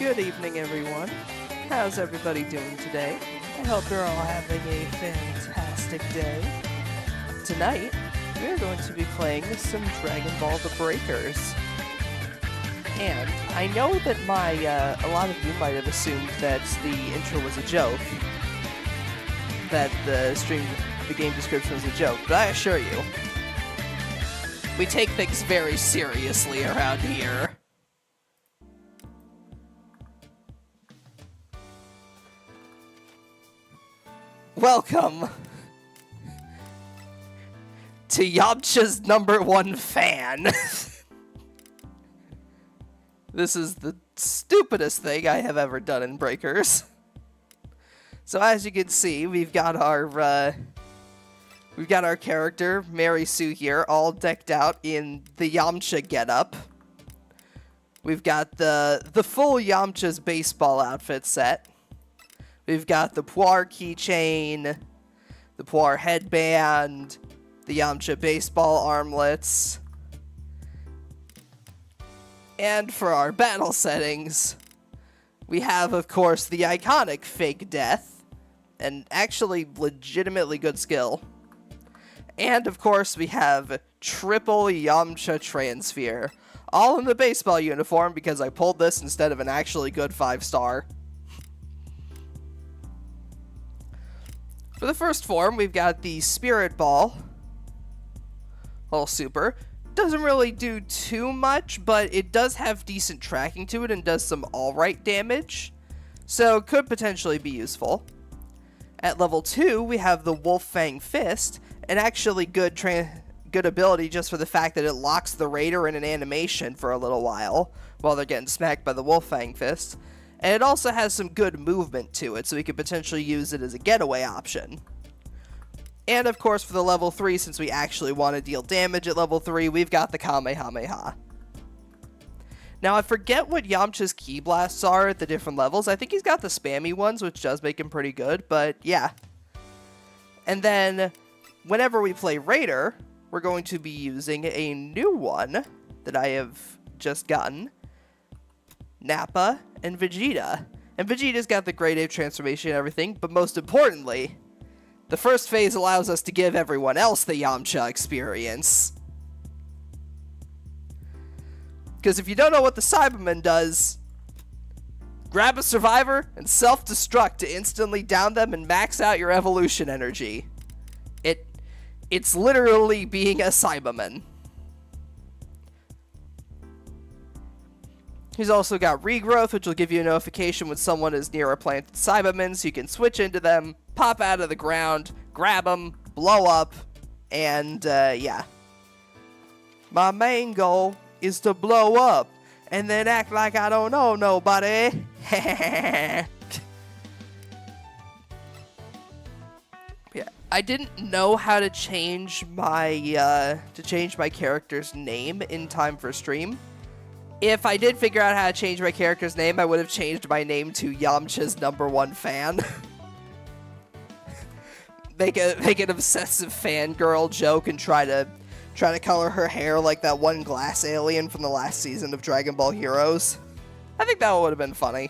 Good evening, everyone. How's everybody doing today? I hope you're all having a fantastic day. Tonight, we're going to be playing some Dragon Ball The Breakers. And I know that a lot of you might have assumed that the intro was a joke, that the game description was a joke, but I assure you, we take things very seriously around here. Welcome to Yamcha's #1 fan. This is the stupidest thing I have ever done in Breakers. So as you can see, we've got our character Mary Sue here, all decked out in the Yamcha getup. We've got the full Yamcha's baseball outfit set. We've got the Puar keychain, the Puar headband, the Yamcha baseball armlets. And for our battle settings, we have, of course, the iconic fake death, and actually legitimately good skill. And, of course, we have triple Yamcha transfer, all in the baseball uniform because I pulled this instead of an actually good 5-star. For the first form, we've got the Spirit Ball. Little super. Doesn't really do too much, but it does have decent tracking to it and does some alright damage. So, could potentially be useful. At level 2, we have the Wolf Fang Fist, an actually good ability just for the fact that it locks the Raider in an animation for a little while they're getting smacked by the Wolf Fang Fist. And it also has some good movement to it, so we could potentially use it as a getaway option. And of course, for the level 3, since we actually want to deal damage at level 3, we've got the Kamehameha. Now, I forget what Yamcha's Ki Blasts are at the different levels. I think he's got the spammy ones, which does make him pretty good, but yeah. And then, whenever we play Raider, we're going to be using a new one that I have just gotten. Nappa and Vegeta. And Vegeta's got the Great Ape transformation and everything, but most importantly, the first phase allows us to give everyone else the Yamcha experience. Because if you don't know what the Cyberman does, grab a survivor and self-destruct to instantly down them and max out your evolution energy. It's literally being a Cyberman. He's also got Regrowth, which will give you a notification when someone is near a planted Cyberman, so you can switch into them, pop out of the ground, grab them, blow up, and, yeah. My main goal is to blow up, and then act like I don't know nobody. Yeah, I didn't know how to change my character's name in time for stream. If I did figure out how to change my character's name, I would have changed my name to Yamcha's #1 fan. make an obsessive fangirl joke and try to color her hair like that one glass alien from the last season of Dragon Ball Heroes. I think that would have been funny.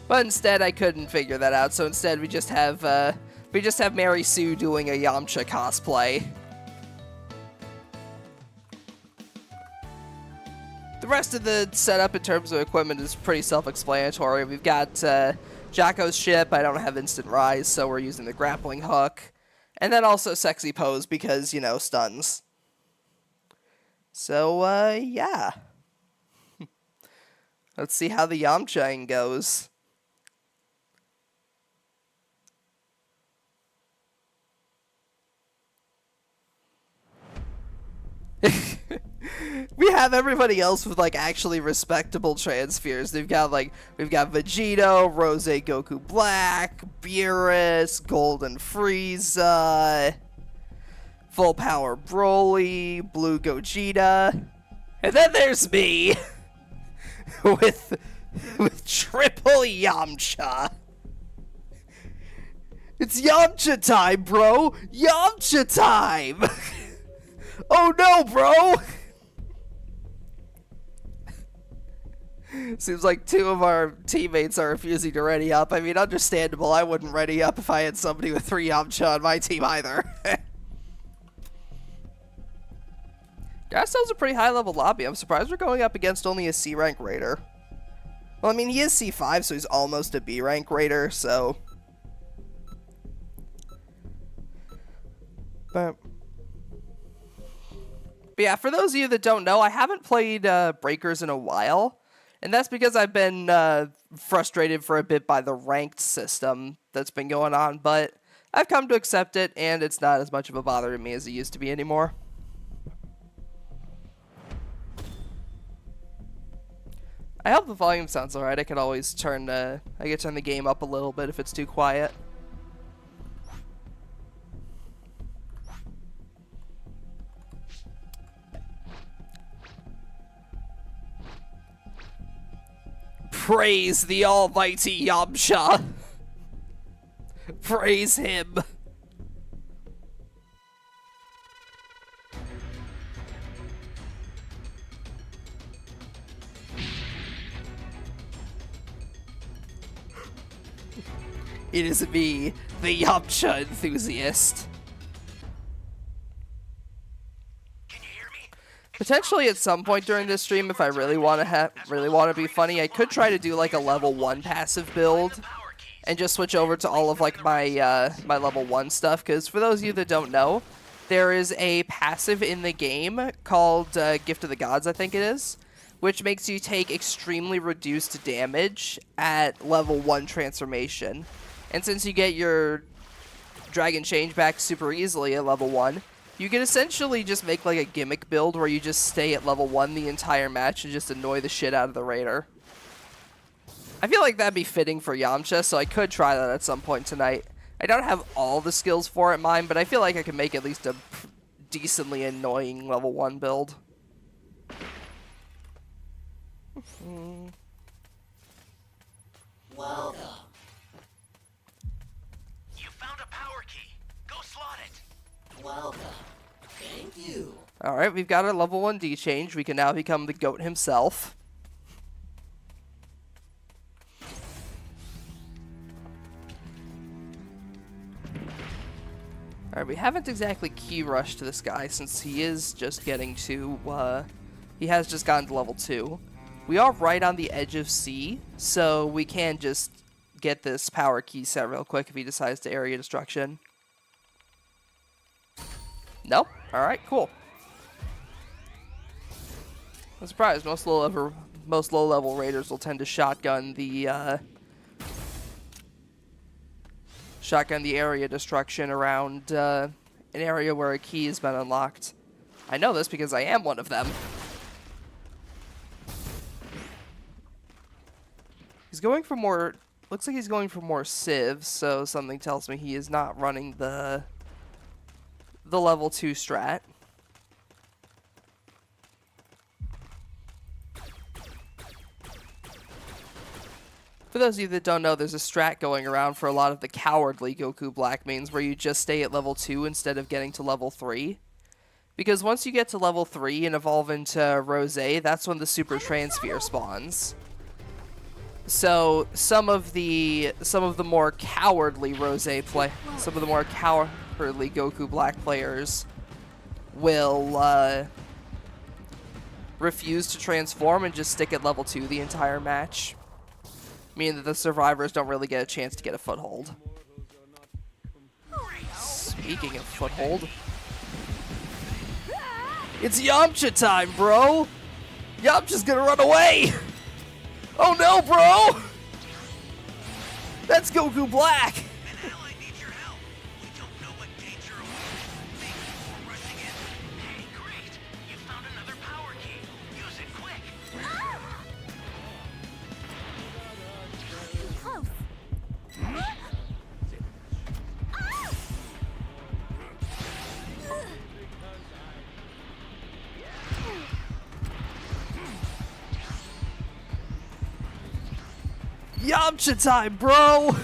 But instead, I couldn't figure that out, so instead we just have Mary Sue doing a Yamcha cosplay. The rest of the setup in terms of equipment is pretty self-explanatory. We've got Jocko's ship. I don't have instant rise, so we're using the grappling hook. And then also sexy pose because, you know, stuns. So, yeah. Let's see how the Yamcha goes. We have everybody else with, like, actually respectable transfers. We've got Vegito, Rose Goku Black, Beerus, Golden Frieza, Full Power Broly, Blue Gogeta, and then there's me with triple Yamcha. It's Yamcha time, bro! Yamcha time! Oh no, bro! Seems like 2 of our teammates are refusing to ready up. I mean, understandable. I wouldn't ready up if I had somebody with 3 Yamcha on my team either. Gastel's a pretty high-level lobby. I'm surprised we're going up against only a C-rank raider. Well, I mean, he is C5, so he's almost a B-rank raider, so... But yeah, for those of you that don't know, I haven't played Breakers in a while. And that's because I've been frustrated for a bit by the ranked system that's been going on. But I've come to accept it, and it's not as much of a bother to me as it used to be anymore. I hope the volume sounds alright. I can always turn the game up a little bit if it's too quiet. Praise the almighty Yamcha. Praise him. It is me, the Yamcha enthusiast. Potentially at some point during this stream, if I really want to be funny, I could try to do like a level 1 passive build and just switch over to all of like my my level 1 stuff. Because for those of you that don't know, there is a passive in the game called Gift of the Gods, I think it is, which makes you take extremely reduced damage at level 1 transformation. And since you get your Dragon Change back super easily at level 1, you can essentially just make like a gimmick build where you just stay at level 1 the entire match and just annoy the shit out of the raider. I feel like that'd be fitting for Yamcha, so I could try that at some point tonight. I don't have all the skills for it in mind, but I feel like I can make at least a decently annoying level 1 build. Welcome. You found a power key. Go slot it. Welcome. Thank you. Alright, we've got our level 1 D change. We can now become the GOAT himself. Alright, we haven't exactly key rushed this guy since he is just getting to, he has just gotten to level 2. We are right on the edge of C, so we can just get this power key set real quick if he decides to area destruction. Nope. Alright, cool. I'm surprised. Most low-level raiders will tend to shotgun the area destruction around an area where a key has been unlocked. I know this because I am one of them. He's going for more... Looks like he's going for more civs, so something tells me he is not running the level 2 strat. For those of you that don't know, there's a strat going around for a lot of the cowardly Goku Black mains where you just stay at level 2 instead of getting to level 3. Because once you get to level 3 and evolve into Rosé, that's when the Super Transfear spawns. So some of the more cowardly Rosé some of the more cowardly Goku Black players will refuse to transform and just stick at level 2 the entire match, meaning that the survivors don't really get a chance to get a foothold. Speaking of foothold, it's Yamcha time, bro! Yamcha's gonna run away! Oh no, bro! That's Goku Black! An ally needs your help. We don't know what danger awaits. Thank you for rushing in. Hey, great. You found another power key. Use it quick. Close. Yamcha time, bro!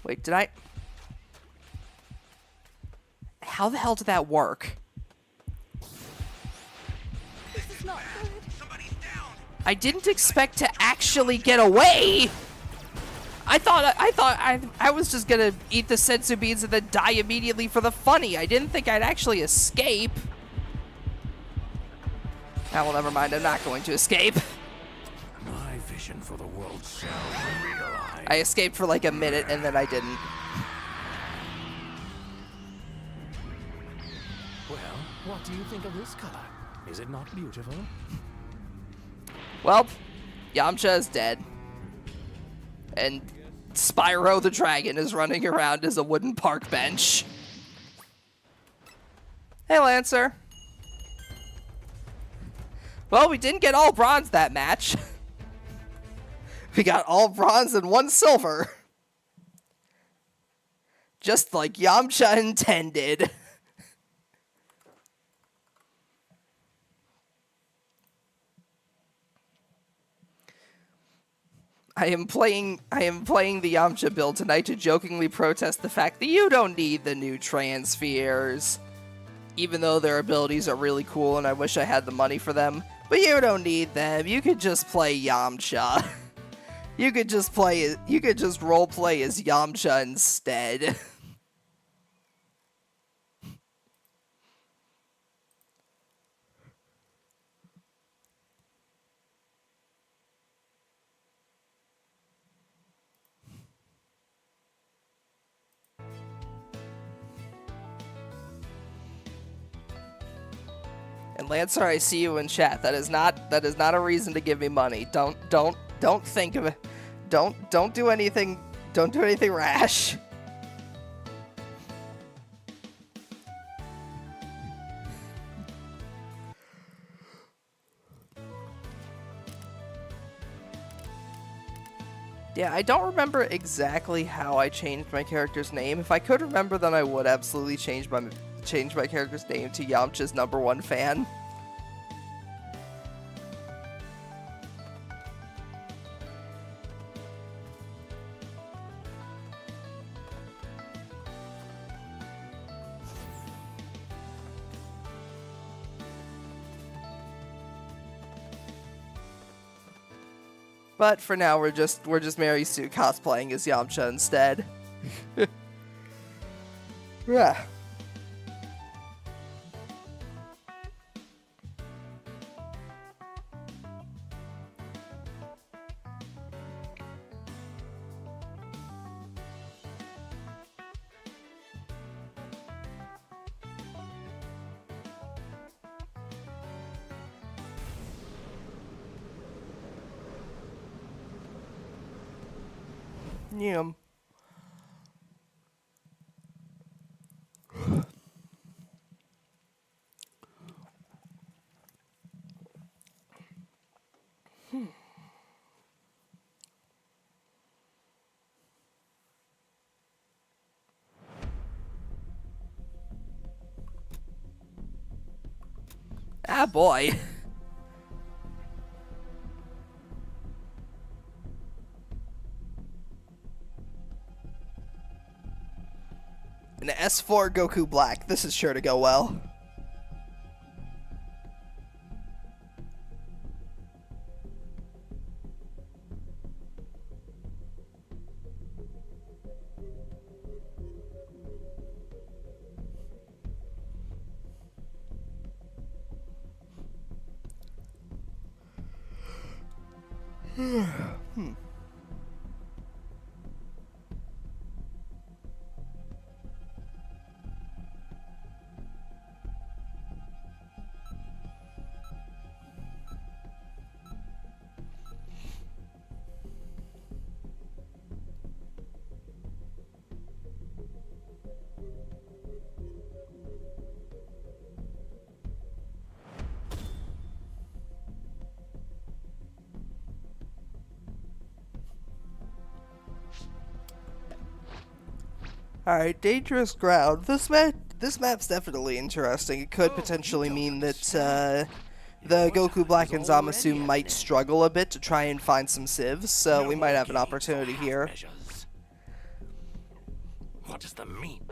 Wait, did I... How the hell did that work? That's not good. Somebody's down. I didn't expect to actually get away. I thought I was just gonna eat the senzu beans and then die immediately for the funny. I didn't think I'd actually escape. Ah, well, never mind. I'm not going to escape. My vision for the world shall be realized. I escaped for like a minute and then I didn't. Well, what do you think of this color? Is it not beautiful? Well, Yamcha is dead. And Spyro the Dragon is running around as a wooden park bench. Hey, Lancer. Well, we didn't get all bronze that match. We got all bronze and 1 silver. Just like Yamcha intended. I am playing the Yamcha build tonight to jokingly protest the fact that you don't need the new transfers. Even though their abilities are really cool and I wish I had the money for them. But you don't need them. You could just play Yamcha. You could just roleplay as Yamcha instead. And Lancer, I see you in chat. That is not a reason to give me money. Don't think of it. Don't do anything. Don't do anything rash. Yeah, I don't remember exactly how I changed my character's name. If I could remember, then I would absolutely change my character's name to Yamcha's #1 fan. But for now, we're just Mary Sue cosplaying as Yamcha instead. Yeah. Yum. Ah, boy. An S4 Goku Black. This is sure to go well. Alright, dangerous ground. This map's definitely interesting. It could potentially mean that the Goku Black and Zamasu might struggle a bit to try and find some civs, so we might have an opportunity here. What does the mean?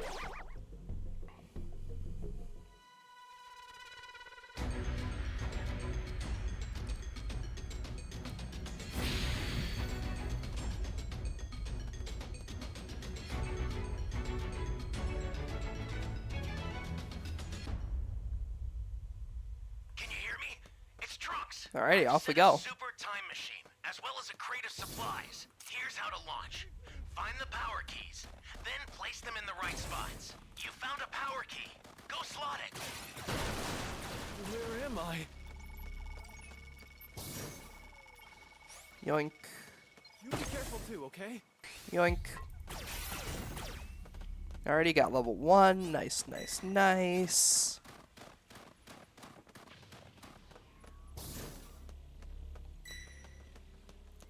box. Alrighty, I've off we set a go. super time machine, as well as a crate of supplies. Here's how to launch. Find the power keys, then place them in the right spots. You found a power key. Go slot it. Where am I? Yoink. You be careful too, okay? Yoink. Already got level 1. Nice, nice, nice.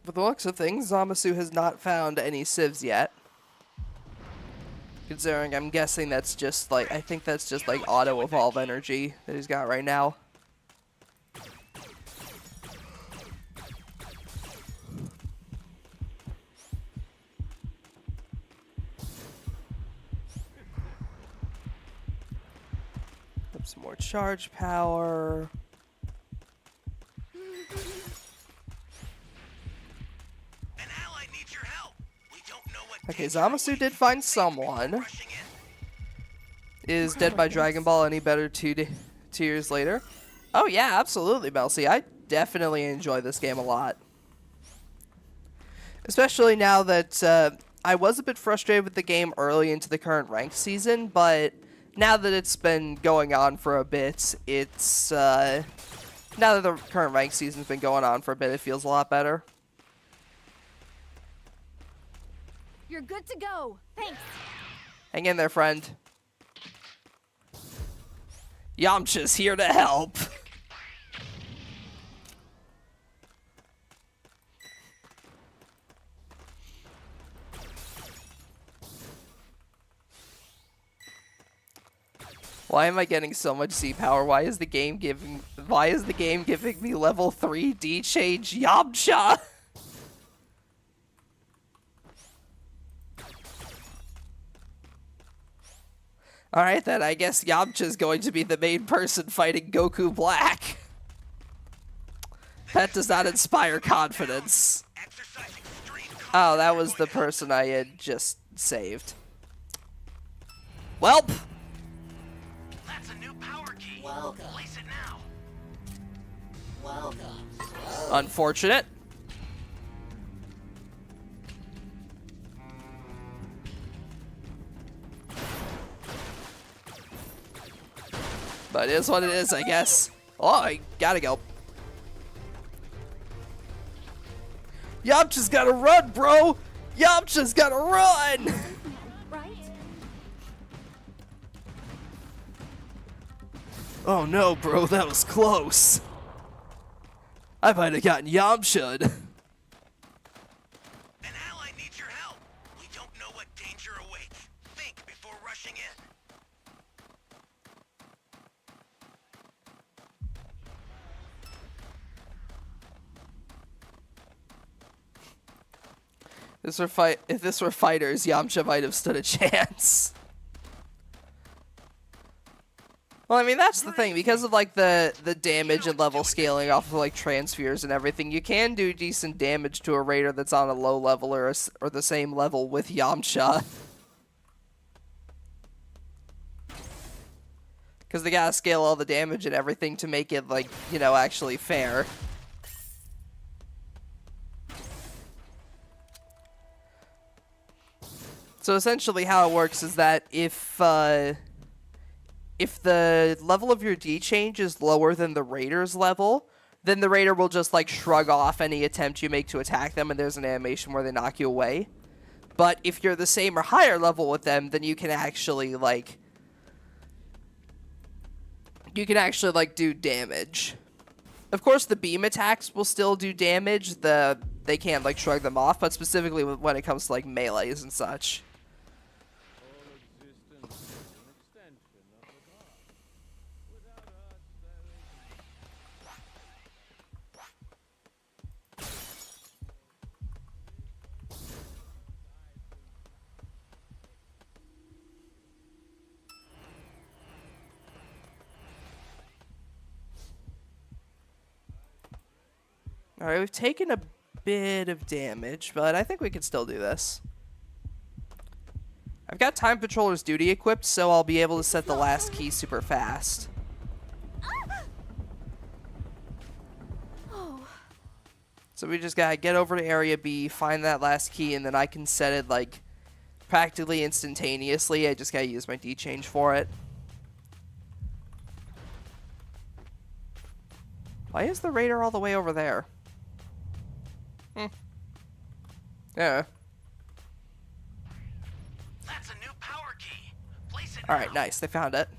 For the looks of things, Zamasu has not found any civs yet. Considering I'm guessing that's just like, I think that's just like auto evolve energy that he's got right now. Some more charge power. An ally needs your help. We don't know what Okay, danger Zamasu awaits. did find Think someone. before rushing in. Is Dead by Dragon Ball any better 2 years later? Oh yeah, absolutely, Melcy. I definitely enjoy this game a lot. Especially now that I was a bit frustrated with the game early into the current ranked season, but now that it's been going on for a bit, it's now that the current ranked season's been going on for a bit, it feels a lot better. You're good to go. Thanks. Hang in there, friend. Yamcha's here to help. Why am I getting so much Z power? Why is the game giving me level 3 D change Yamcha? Alright then, I guess Yamcha's going to be the main person fighting Goku Black. That does not inspire confidence. Exercise extreme Oh, that was the person I had just saved. Welp! That's a new power key. Welcome. Place it now. Welcome. Unfortunate. But it is what it is, I guess. Oh, I gotta go. Yamcha's gotta run, bro! Yamcha's gotta run! Right? Oh no, bro, that was close. I might have gotten Yamcha'd. An ally needs your help. We don't know what danger awaits. Think before rushing in. If this were fighters, Yamcha might have stood a chance. Well, I mean, that's the thing. Because of, like, the damage and level scaling off of, like, transfers and everything, you can do decent damage to a raider that's on a low level or the same level with Yamcha. Because they gotta scale all the damage and everything to make it, like, you know, actually fair. So essentially how it works is that if the level of your D change is lower than the raider's level, then the raider will just like shrug off any attempt you make to attack them, and there's an animation where they knock you away. But if you're the same or higher level with them, then you can actually like do damage. Of course, the beam attacks will still do damage. They can't like shrug them off, but specifically when it comes to like melees and such. Alright, we've taken a bit of damage, but I think we can still do this. I've got Time Patroller's Duty equipped, so I'll be able to set the last key super fast. So we just gotta get over to Area B, find that last key, and then I can set it, like, practically instantaneously. I just gotta use my D-change for it. Why is the Raider all the way over there? Yeah. That's a new power key. Place it Alright, now. nice. They found it.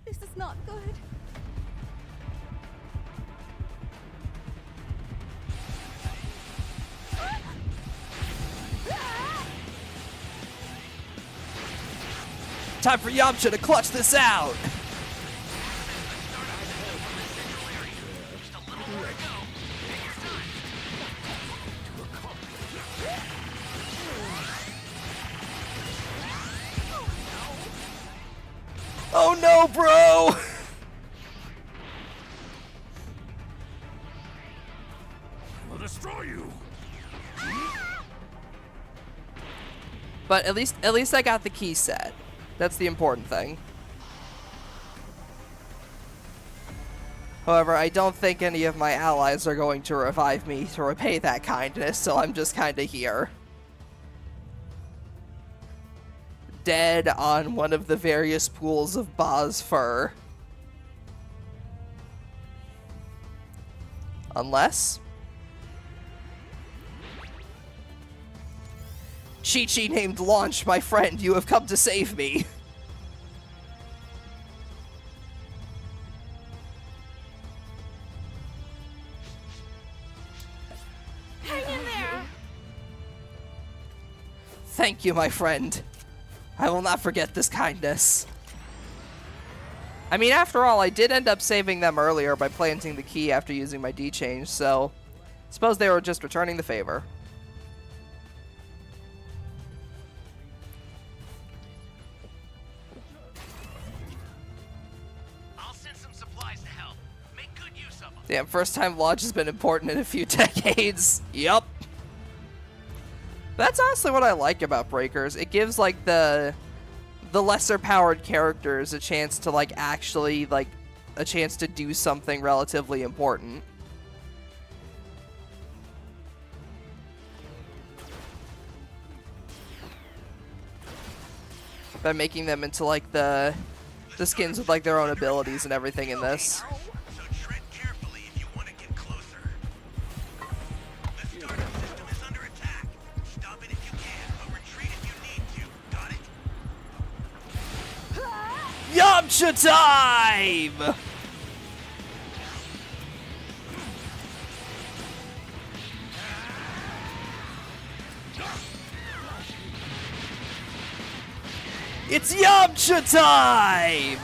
This is not good. Time for Yamcha to clutch this out! Just a little more to go. Take your time. Oh no, bro! I'll destroy you. But at least I got the key set. That's the important thing. However, I don't think any of my allies are going to revive me to repay that kindness, so I'm just kinda here. Dead on one of the various pools of Ba's fur. Unless... Chi-Chi named Launch, my friend, you have come to save me. Hang in there. Thank you, my friend. I will not forget this kindness. I mean, after all, I did end up saving them earlier by planting the key after using my D-change, so... suppose they were just returning the favor. I'll send some supplies to help. Make good use of them. Damn, first time launch has been important in a few decades. Yup. That's honestly what I like about Breakers. It gives, like, the lesser powered characters a chance to, like, actually, like, a chance to do something relatively important. By making them into, like, the skins with, like, their own abilities and everything in this. So tread carefully if you want to get closer. The startup system is under attack. Stop it if you can, but retreat if you need to. Got it? Yamcha Time! It's Yamcha Time!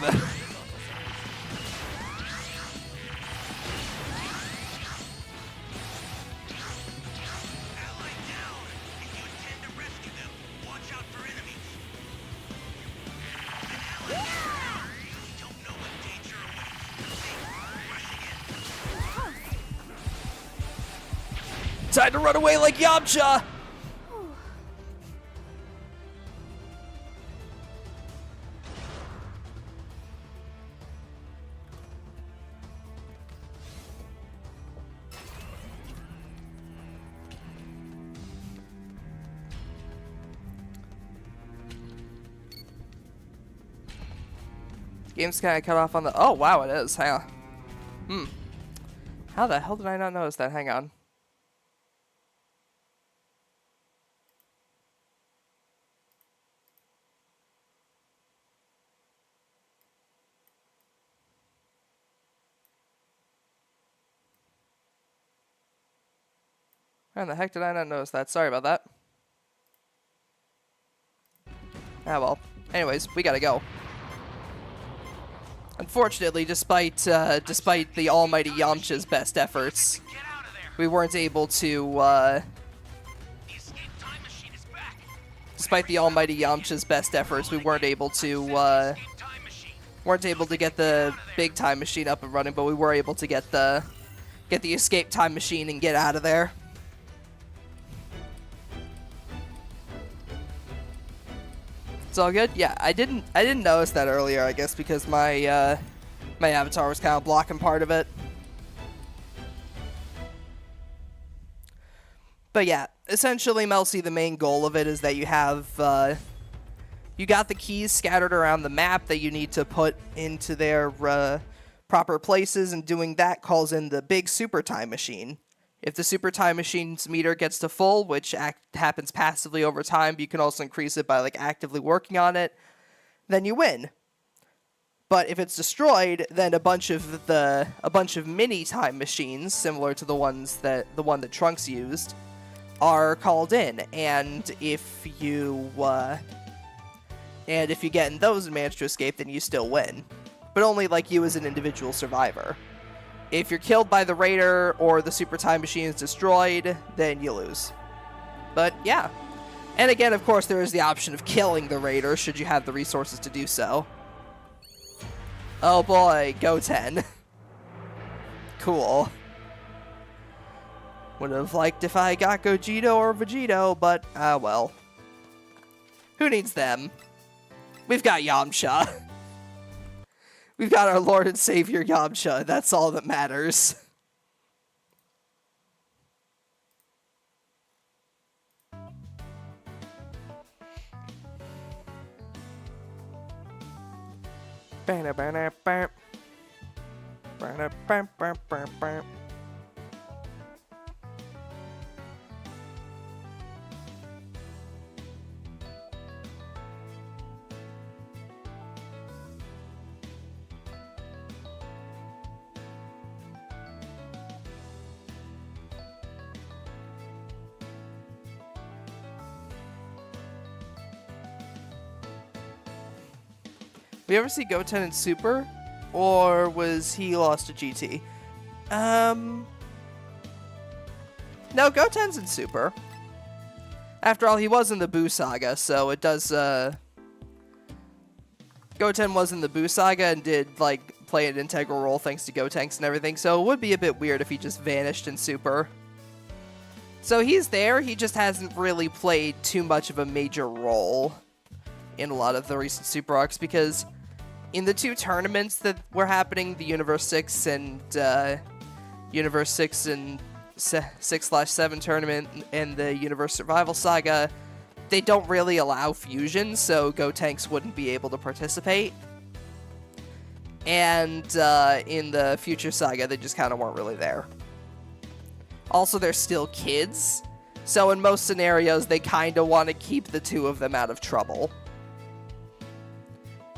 Ally down. If you intend to rescue them, watch out for enemies. An ally down. You don't know what danger awaits. Rushing in. Time to run away like Yamcha! Game's kind of cut off on the... Oh, wow, it is. Hang on. How the hell did I not notice that? Hang on. How the heck did I not notice that? Sorry about that. Ah, well. Anyways, we gotta go. Unfortunately, despite the almighty Yamcha's best efforts, Get out of there. we weren't able to, The escape time machine is back. despite the almighty Yamcha's best efforts, we weren't able to, Escape time machine. get the big time machine up and running, but we were able to get the escape time machine and get out of there. It's all good? Yeah, I didn't notice that earlier, I guess, because my my avatar was kind of blocking part of it. But yeah, essentially, Melcy, the main goal of it is that you have, you got the keys scattered around the map that you need to put into their proper places, and doing that calls in the big super time machine. If the super time machine's meter gets to full, which happens passively over time, but you can also increase it by like actively working on it, then you win. But if it's destroyed, then a bunch of mini time machines, similar to the one that Trunks used, are called in, and if you get in those and manage to escape, then you still win. But only like you as an individual survivor. If you're killed by the raider or the super time machine is destroyed, then you lose. But yeah. And again, of course, there is the option of killing the raider should you have the resources to do so. Oh boy, Goten. Cool. Would have liked if I got Gogeta or Vegito, but well. Who needs them? We've got Yamcha. We've got our Lord and Savior Yamcha. That's all that matters. We ever see Goten in Super? Or was he lost to GT? No, Goten's in Super. After all, he was in the Buu Saga, so it does, Goten was in the Buu Saga and did, like, play an integral role thanks to Gotenks and everything, so it would be a bit weird if he just vanished in Super. So he's there, he just hasn't really played too much of a major role in a lot of the recent Super arcs, because in the two tournaments that were happening, the Universe 6 and Universe 6 and 6/7 tournament and the Universe Survival Saga, they don't really allow fusion, so Gotenks wouldn't be able to participate. And in the Future Saga, they just kind of weren't really there. Also, they're still kids, so in most scenarios, they kind of want to keep the two of them out of trouble.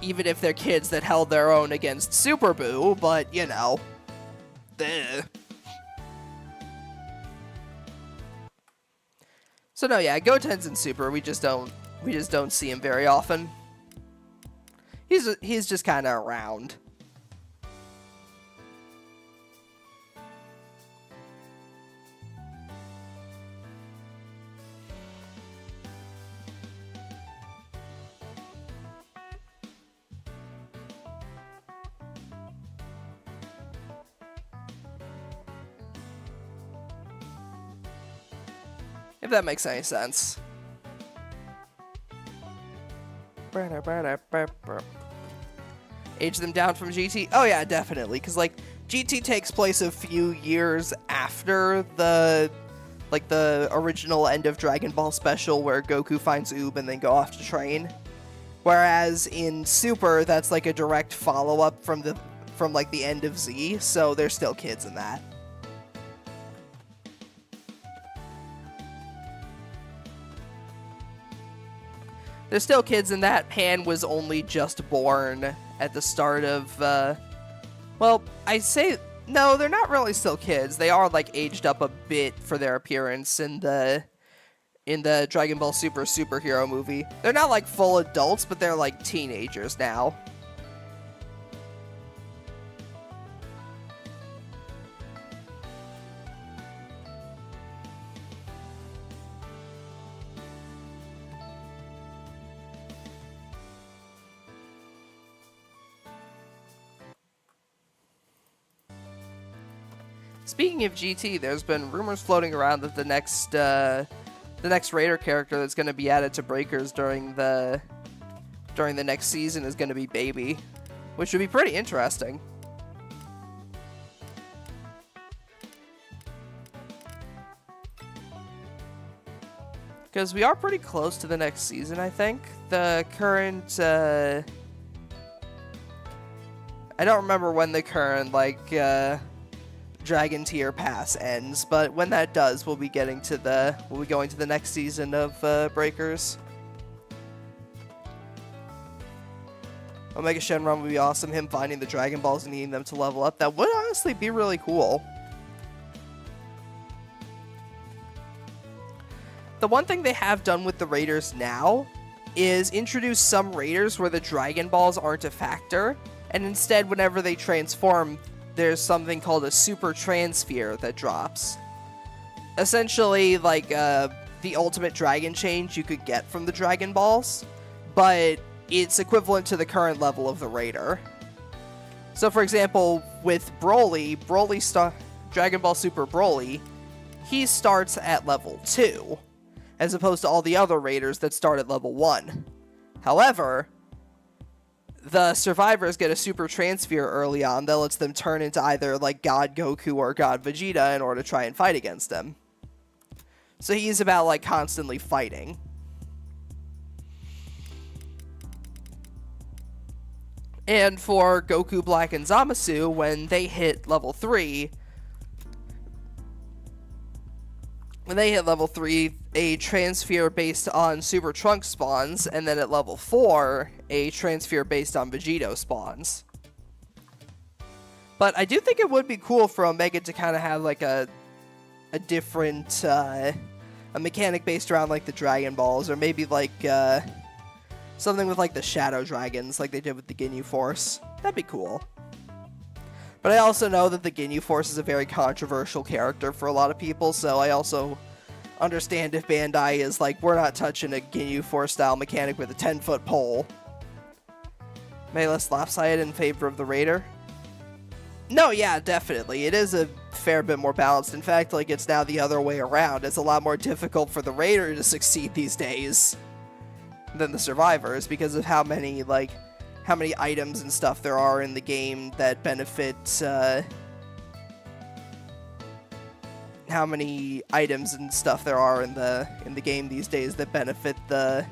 Even if they're kids that held their own against Super Buu, but, you know. So no, yeah, Goten's in Super. We just don't see him very often. He's just kind of around. If that makes any sense. Age them down from GT? Oh yeah, definitely. Because, like, GT takes place a few years after the original end of Dragon Ball Special where Goku finds Oob and then go off to train. Whereas in Super, that's like a direct follow-up from like the end of Z, so they're still kids in that. They're still kids in that. Pan was only just born at the start of, well, I say, no, they're not really still kids. They are, like, aged up a bit for their appearance in the Dragon Ball Super superhero movie. They're not, like, full adults, but they're, like, teenagers now. Speaking of GT, there's been rumors floating around that the next Raider character that's going to be added to Breakers during the during the next season is going to be Baby, which would be pretty interesting. Because we are pretty close to the next season, I think. The current, I don't remember when the current, like, Dragon Tier Pass ends, but when that does, we'll be going to the next season of, Breakers. Omega Shenron would be awesome, him finding the Dragon Balls and needing them to level up. That would honestly be really cool. The one thing they have done with the Raiders now is introduce some Raiders where the Dragon Balls aren't a factor, and instead whenever they transform, there's something called a Super Transfer that drops. Essentially, like, the ultimate Dragon Change you could get from the Dragon Balls, but it's equivalent to the current level of the Raider. So, for example, with Broly, Dragon Ball Super Broly, he starts at level 2. As opposed to all the other Raiders that start at level 1. However, the survivors get a super transfer early on that lets them turn into either like God Goku or God Vegeta in order to try and fight against them. So he's about like constantly fighting. And for Goku, Black, and Zamasu, when they hit level 3, a transfer based on Super Trunks spawns, and then at level 4, a transfer based on Vegito spawns. But I do think it would be cool for Omega to kind of have like a different, a mechanic based around like the Dragon Balls, or maybe like something with like the Shadow Dragons, like they did with the Ginyu Force. That'd be cool. But I also know that the Ginyu Force is a very controversial character for a lot of people, so I also understand if Bandai is like, we're not touching a Ginyu Force style mechanic with a 10-foot pole. May less lopsided in favor of the Raider? No, yeah, definitely. It is a fair bit more balanced. In fact, like, it's now the other way around. It's a lot more difficult for the Raider to succeed these days than the survivors because of how many items and stuff there are in the game that benefit, how many items and stuff there are in the game these days that benefit the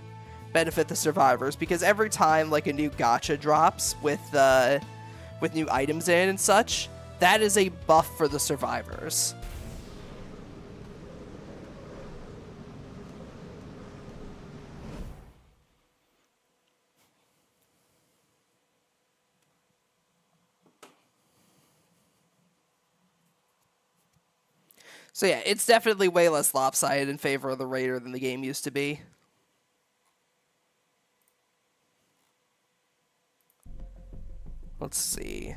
survivors, because every time like a new gacha drops with new items in it and such, that is a buff for the survivors. So yeah, it's definitely way less lopsided in favor of the Raider than the game used to be. Let's see.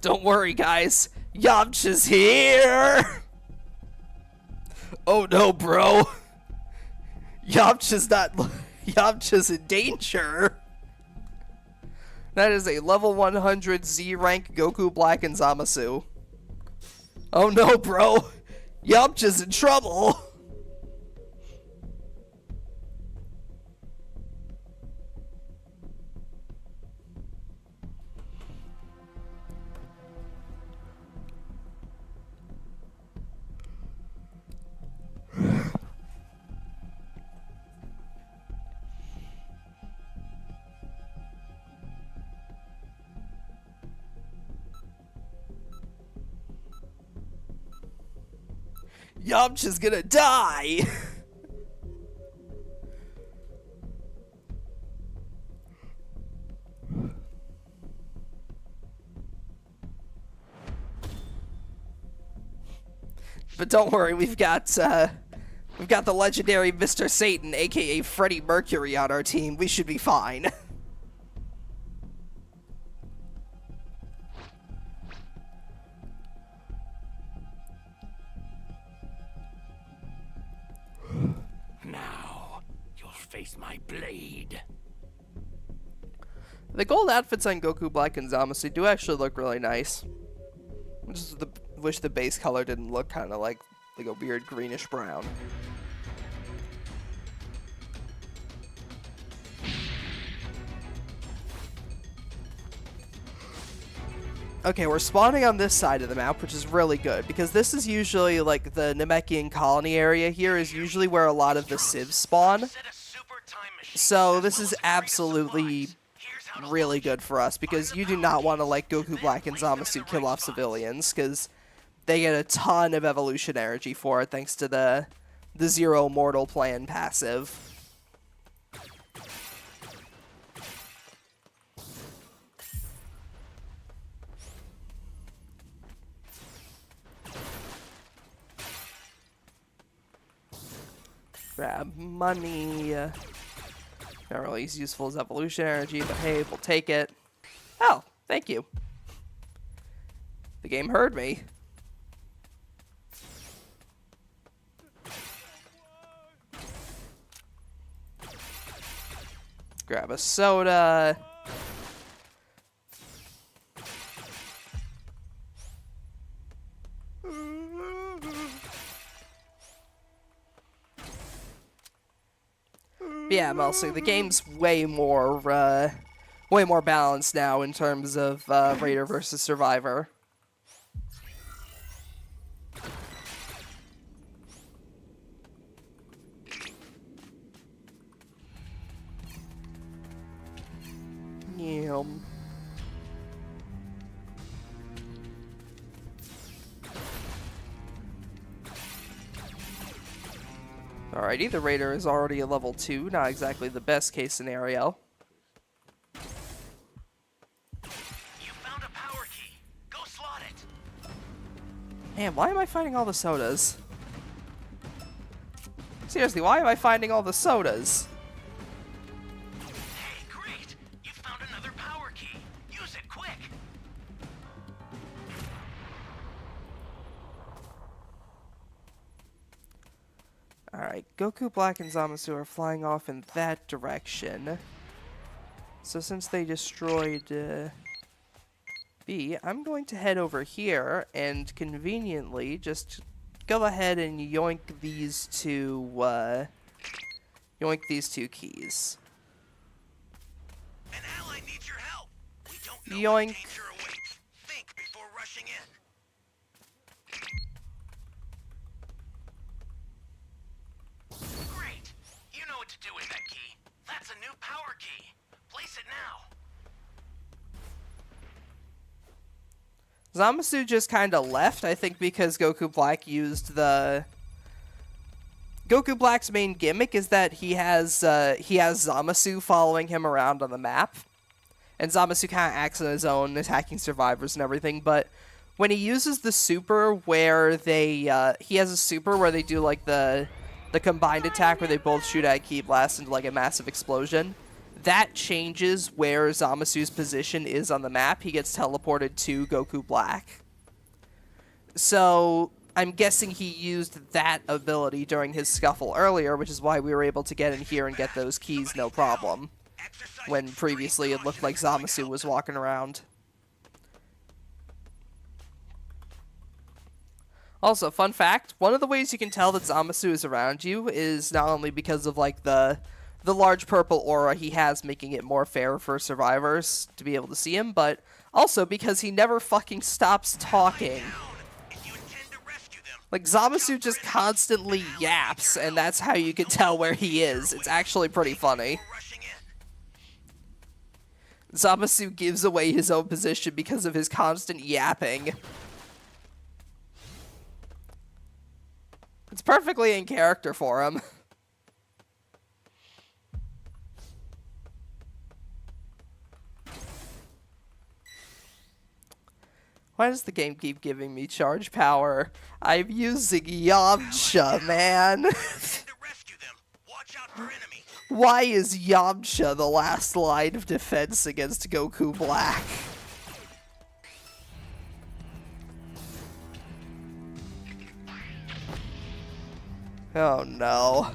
Don't worry, guys. Yamcha's here! Oh no, bro. Yamcha's in danger. That is a level 100 Z rank Goku, Black, and Zamasu. Oh no, bro. Yamcha's in trouble. Yamcha's gonna die! But don't worry, we've got the legendary Mr. Satan, aka Freddie Mercury, on our team. We should be fine. Now, you'll face my blade. The gold outfits on Goku, Black, and Zamasu do actually look really nice. Wish the base color didn't look kind of like a weird greenish brown. Okay, we're spawning on this side of the map, which is really good, because this is usually, like, the Namekian colony area here is usually where a lot of the civs spawn. Set a super time machine, So as this well is as a crate of absolutely supplies. Here's how to really launch. good for us, because you do not want to let Goku Black and Zamasu kill off civilians, because they get a ton of evolution energy for it, thanks to the Zero Mortal Plan passive. Grab money. Not really as useful as evolution energy, but hey, we'll take it. Oh, thank you. The game heard me. Grab a soda. Yeah, mostly the game's way more balanced now in terms of Raider versus Survivor. Yum. Alrighty, the Raider is already a level 2, not exactly the best case scenario. You found a power key. Go slot it. Man, why am I finding all the sodas? Seriously, why am I finding all the sodas? Hey, great! You found another power key. Use it quick. Alright, Goku Black and Zamasu are flying off in that direction. So since they destroyed B, I'm going to head over here and conveniently just go ahead and yoink these two keys. An ally needs your help. We don't know Yoink. what danger awaits. Think before rushing in. Great. You know what to do with that key. That's a new power key. Place it now. Zamasu just kind of left, I think because Goku Black used the... Goku Black's main gimmick is that he has Zamasu following him around on the map. And Zamasu kind of acts on his own, attacking survivors and everything, but when he uses the super where they, he has a super where they do, like, the combined attack where they both shoot at Ki Blast into, like, a massive explosion, that changes where Zamasu's position is on the map. He gets teleported to Goku Black. So I'm guessing he used that ability during his scuffle earlier, which is why we were able to get in here and get those keys no problem, when previously it looked like Zamasu was walking around. Also, fun fact, one of the ways you can tell that Zamasu is around you is not only because of, like, the large purple aura he has, making it more fair for survivors to be able to see him, but also because he never fucking stops talking. Like, Zamasu just constantly yaps, and that's how you can tell where he is. It's actually pretty funny. Zamasu gives away his own position because of his constant yapping. It's perfectly in character for him. Why does the game keep giving me charge power? I'm using Yamcha, man. Why is Yamcha the last line of defense against Goku Black? Oh no.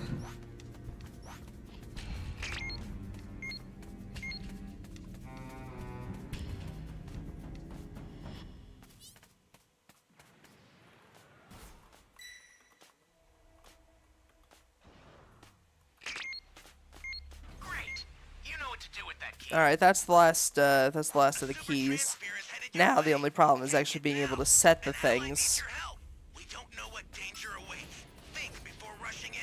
All right, that's the last of the keys. headed your Now the way. only problem is Take actually it being able now. to set the An ally needs things. your help. We don't know what danger awaits. Think before rushing in.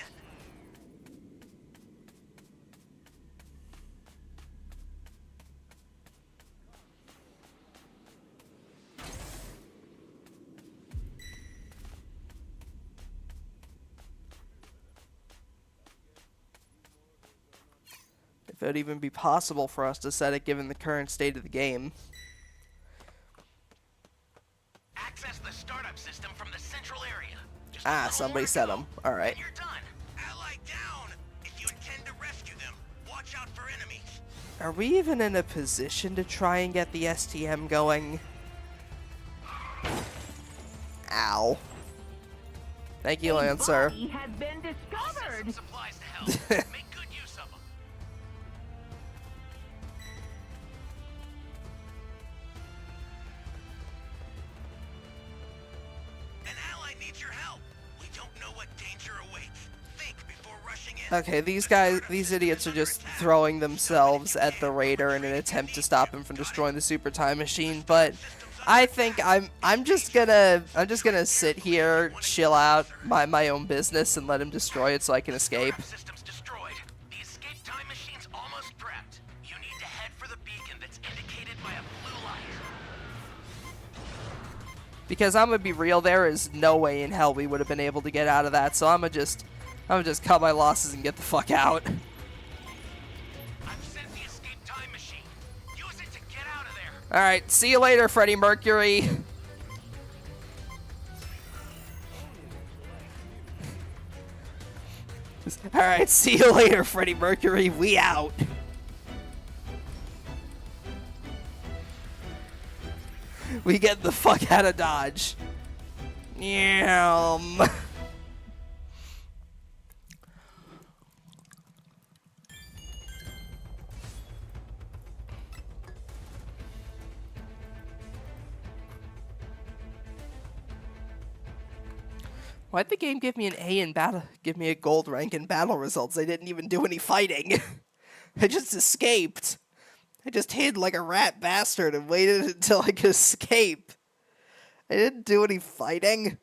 If it would even be possible for us to set it given the current state of the game. Access the startup system from the central area. Just a Ah, little somebody more to set go, them. Alright. and you're done. Ally down. If you intend to rescue them, watch out for enemies. Are we even in a position to try and get the STM going? Ow. Thank you, Lancer. Body has been discovered. Some supplies to help. Make good use of them. An ally needs your help. We don't know what danger awaits. Think before rushing in. Okay, these idiots are just throwing themselves at the Raider in an attempt to stop him from destroying the Super Time Machine, but I think I'm just gonna sit here, chill out, mind my own business, and let him destroy it so I can escape. Startup system's destroyed. The escape time machine's almost prepped. You need to head for the beacon that's indicated by a blue light. Because I'm gonna be real, there is no way in hell we would have been able to get out of that, so I'm gonna just cut my losses and get the fuck out. I've sent the escape time machine. Use it to get out of there. Alright, see you later, Freddie Mercury. Alright, see you later, Freddie Mercury. We out. We get the fuck out of Dodge. Yum. Why'd the game give me an A in battle? Give me a gold rank in battle results? I didn't even do any fighting. I just escaped. I just hid like a rat bastard and waited until I could escape. I didn't do any fighting.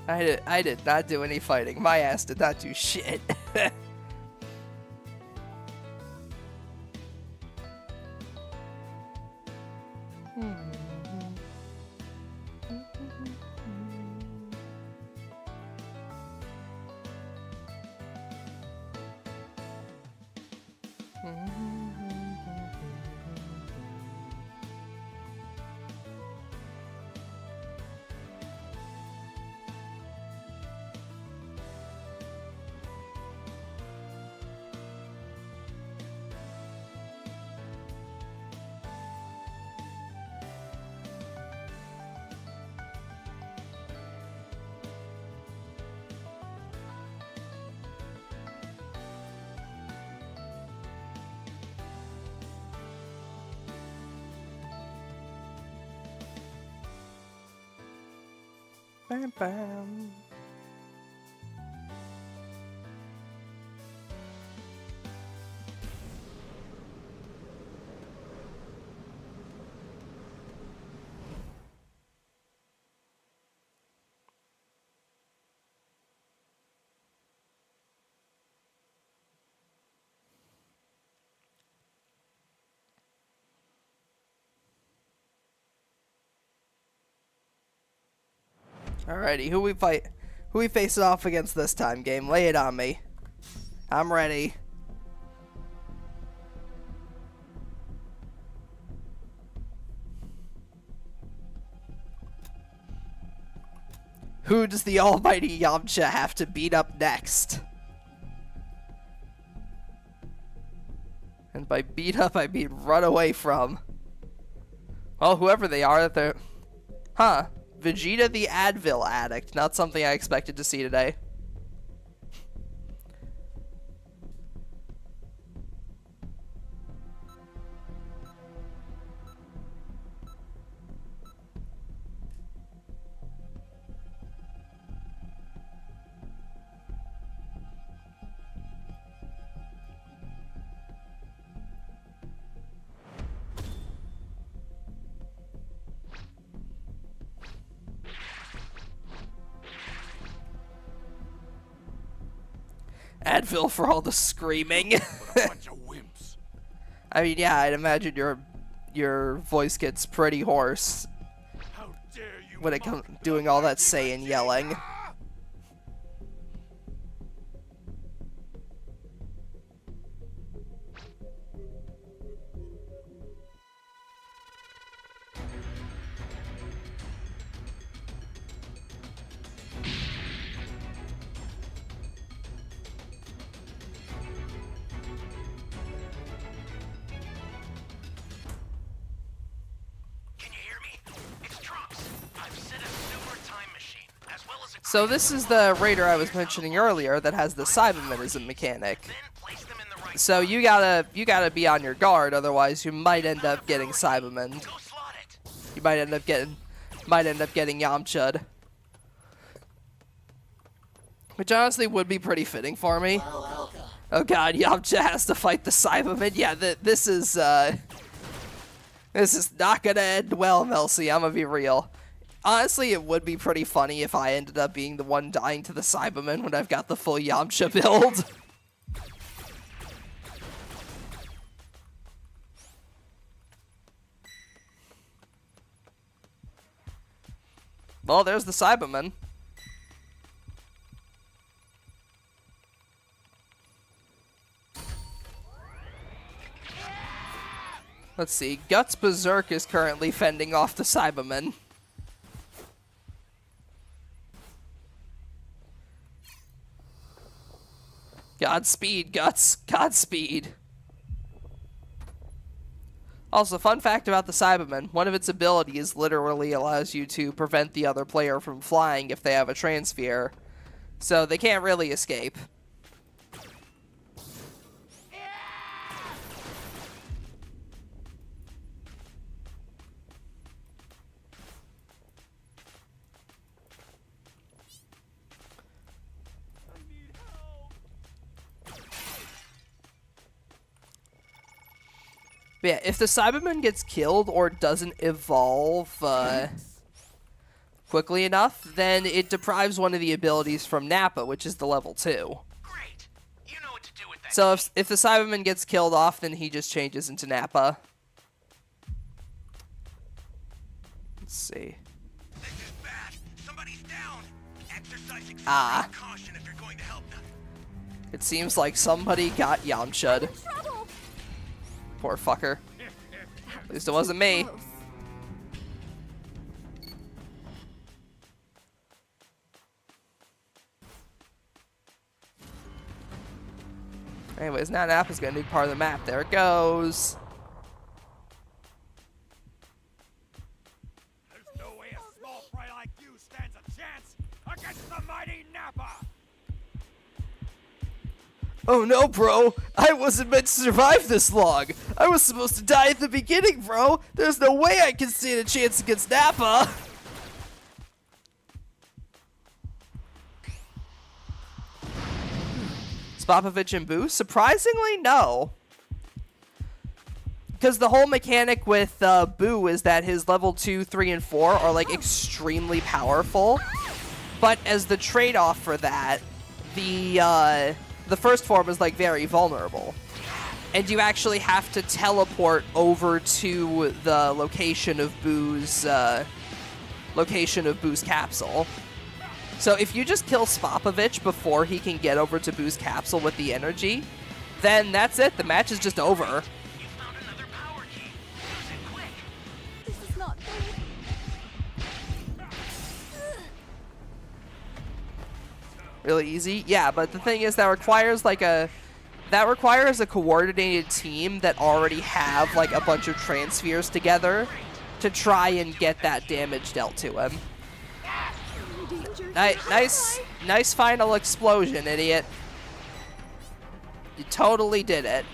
I did not do any fighting. My ass did not do shit. Bam, bam. Alrighty, who we facing off against this time, game? Lay it on me. I'm ready. Who does the almighty Yamcha have to beat up next? And by beat up, I mean run away from. Well, whoever they are, they're... Huh. Vegeta the Advil addict. Not something I expected to see today. Advil for all the screaming. What a bunch of wimps. I mean, yeah, I'd imagine your voice gets pretty hoarse How dare you when it comes doing all that saying yelling. Can you hear me? It's Trunks. I've set a super time machine, as well as a So this is the raider I was mentioning earlier that has the Cybermanism mechanic. then place them in the right So you gotta be on your guard, otherwise you might end up getting Cyberman. Go slot it. You might end up getting Yamcha'd. Which honestly would be pretty fitting for me. Oh god, Yamcha has to fight the Cyberman. Yeah, this is not gonna end well, Melcy, I'm gonna be real. Honestly, it would be pretty funny if I ended up being the one dying to the Cyberman when I've got the full Yamcha build. Well, there's the Cyberman. Let's see. Guts Berserk is currently fending off the Cyberman. Godspeed, Guts. Godspeed. Also, fun fact about the Cyberman, one of its abilities literally allows you to prevent the other player from flying if they have a transfer. So they can't really escape. But yeah, if the Cyberman gets killed or doesn't evolve quickly enough, then it deprives one of the abilities from Nappa, which is the level 2. Great. You know what to do with that. So if the Cyberman gets killed off, then he just changes into Nappa. Let's see. This is bad. Somebody's down. Exercise extreme caution if you're going to help them. It seems like somebody got Yamcha'd. Trouble. Poor fucker. At least it wasn't me. Close. Anyways, now Nappa's gonna be part of the map. There it goes. There's no way a small fry like you stands a chance against the mighty Nappa. Oh no, bro! I wasn't meant to survive this long! I was supposed to die at the beginning, bro! There's no way I can stand a chance against Nappa! Spopovich and Boo? Surprisingly, no. Because the whole mechanic with Boo is that his level 2, 3, and 4 are, like, extremely powerful. But as the trade-off for that, the first form is, like, very vulnerable. And you actually have to teleport over to the location of Boo's capsule. So if you just kill Spopovich before he can get over to Boo's capsule with the energy, then that's it. The match is just over. You found another power key. Use it quick. This is not good. Really easy? Yeah, but the thing is that requires a coordinated team that already have like a bunch of transfers together to try and get that damage dealt to him. Danger. Nice final explosion, idiot. You totally did it.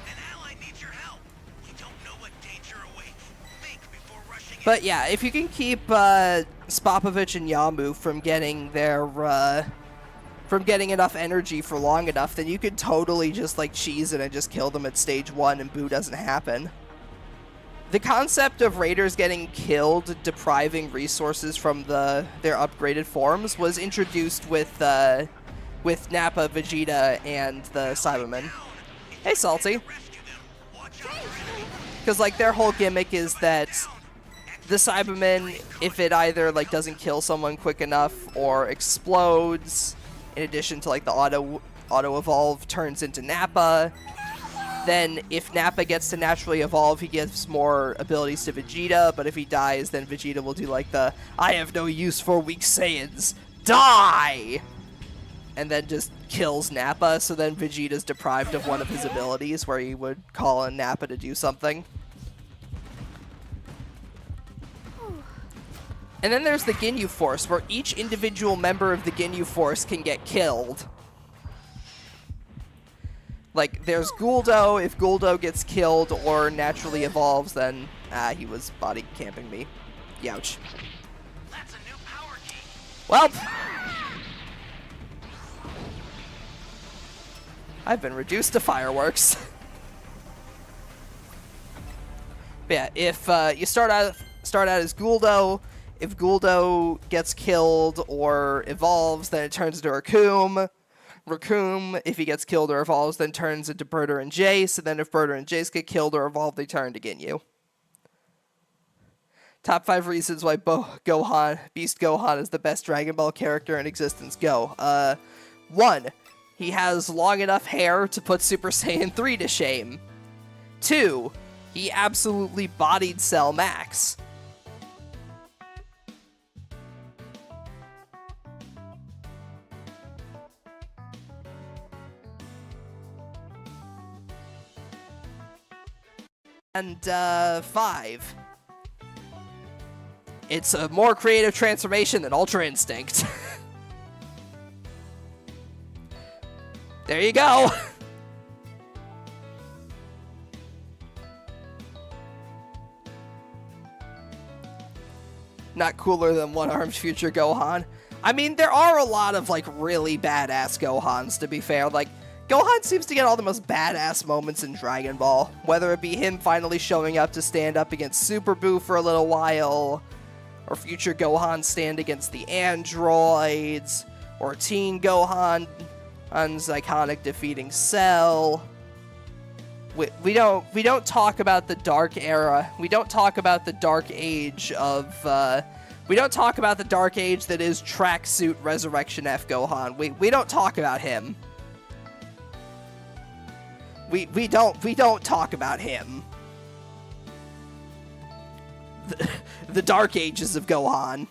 An ally needs your help. We don't know what danger awaits. Think before rushing in. But yeah, if you can keep Spopovich and Yamu from getting their from getting enough energy for long enough, then you could totally just like cheese it and just kill them at stage 1 and boo doesn't happen. The concept of raiders getting killed, depriving resources from their upgraded forms, was introduced with Nappa, Vegeta, and the Cybermen. Hey, Salty. Because like their whole gimmick is that the Cybermen, if it either like doesn't kill someone quick enough or explodes, in addition to like the auto evolve, turns into Nappa. Then if Nappa gets to naturally evolve, he gives more abilities to Vegeta, but if he dies, then Vegeta will do like the I have no use for weak Saiyans, die! And then just kills Nappa, so then Vegeta's deprived of one of his abilities where he would call on Nappa to do something. And then there's the Ginyu Force, where each individual member of the Ginyu Force can get killed. Like, there's Guldo. If Guldo gets killed or naturally evolves, then... he was body camping me. Youch. That's a new power key. Well... I've been reduced to fireworks. But yeah, if you start out as Guldo, if Guldo gets killed or evolves, then it turns into Raccoon. Raccoon, if he gets killed or evolves, then turns into Berter and Jace, and then if Berter and Jace get killed or evolve, they turn to Ginyu. Top 5 reasons why Beast Gohan is the best Dragon Ball character in existence. Go. 1. He has long enough hair to put Super Saiyan 3 to shame. 2. He absolutely bodied Cell Max. And 5. It's a more creative transformation than Ultra Instinct. There you go. Not cooler than One-Armed Future Gohan. I mean, there are a lot of, like, really badass Gohans, to be fair. Like, Gohan seems to get all the most badass moments in Dragon Ball. Whether it be him finally showing up to stand up against Super Buu for a little while, or Future Gohan stand against the androids, or Teen Gohan's iconic defeating Cell. We don't talk about the dark era. We don't talk about the dark age of we don't talk about the dark age that is Tracksuit Resurrection F Gohan. We don't talk about him. We don't talk about him. The dark ages of Gohan.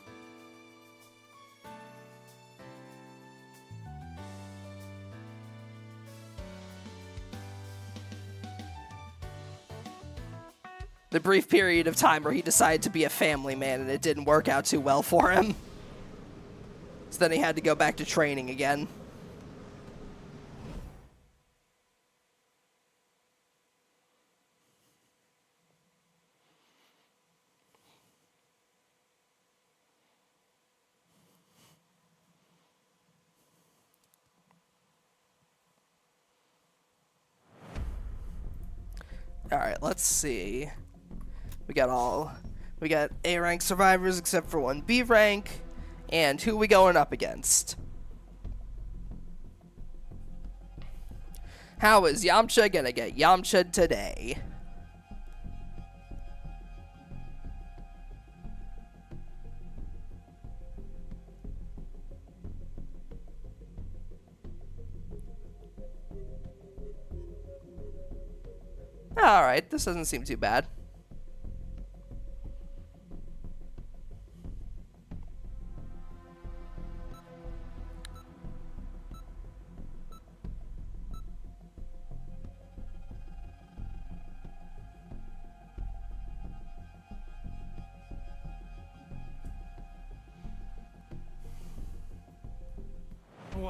The brief period of time where he decided to be a family man and it didn't work out too well for him. So then he had to go back to training again. Alright, let's see. We got A rank survivors except for one B rank. And who we going up against? How is Yamcha gonna get Yamcha today? Alright, this doesn't seem too bad.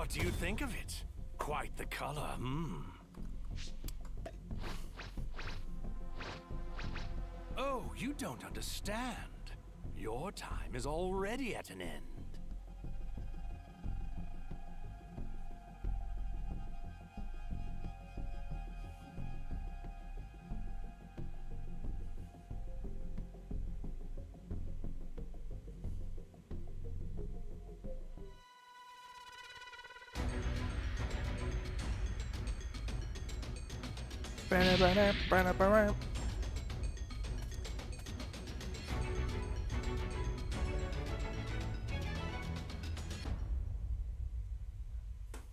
What do you think of it? Quite the color, hmm. Oh, you don't understand. Your time is already at an end.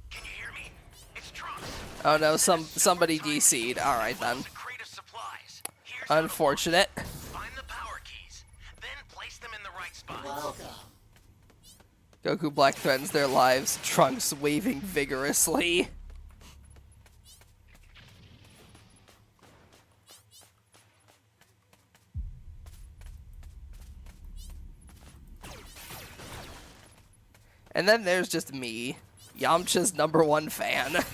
Can you hear me? It's Trunks. Oh no, somebody DC'd. Alright then. A crate of supplies. Here's how to Unfortunate. find the power keys, then place them in the right spots. Goku Black threatens their lives, Trunks waving vigorously. And then there's just me, Yamcha's #1 fan.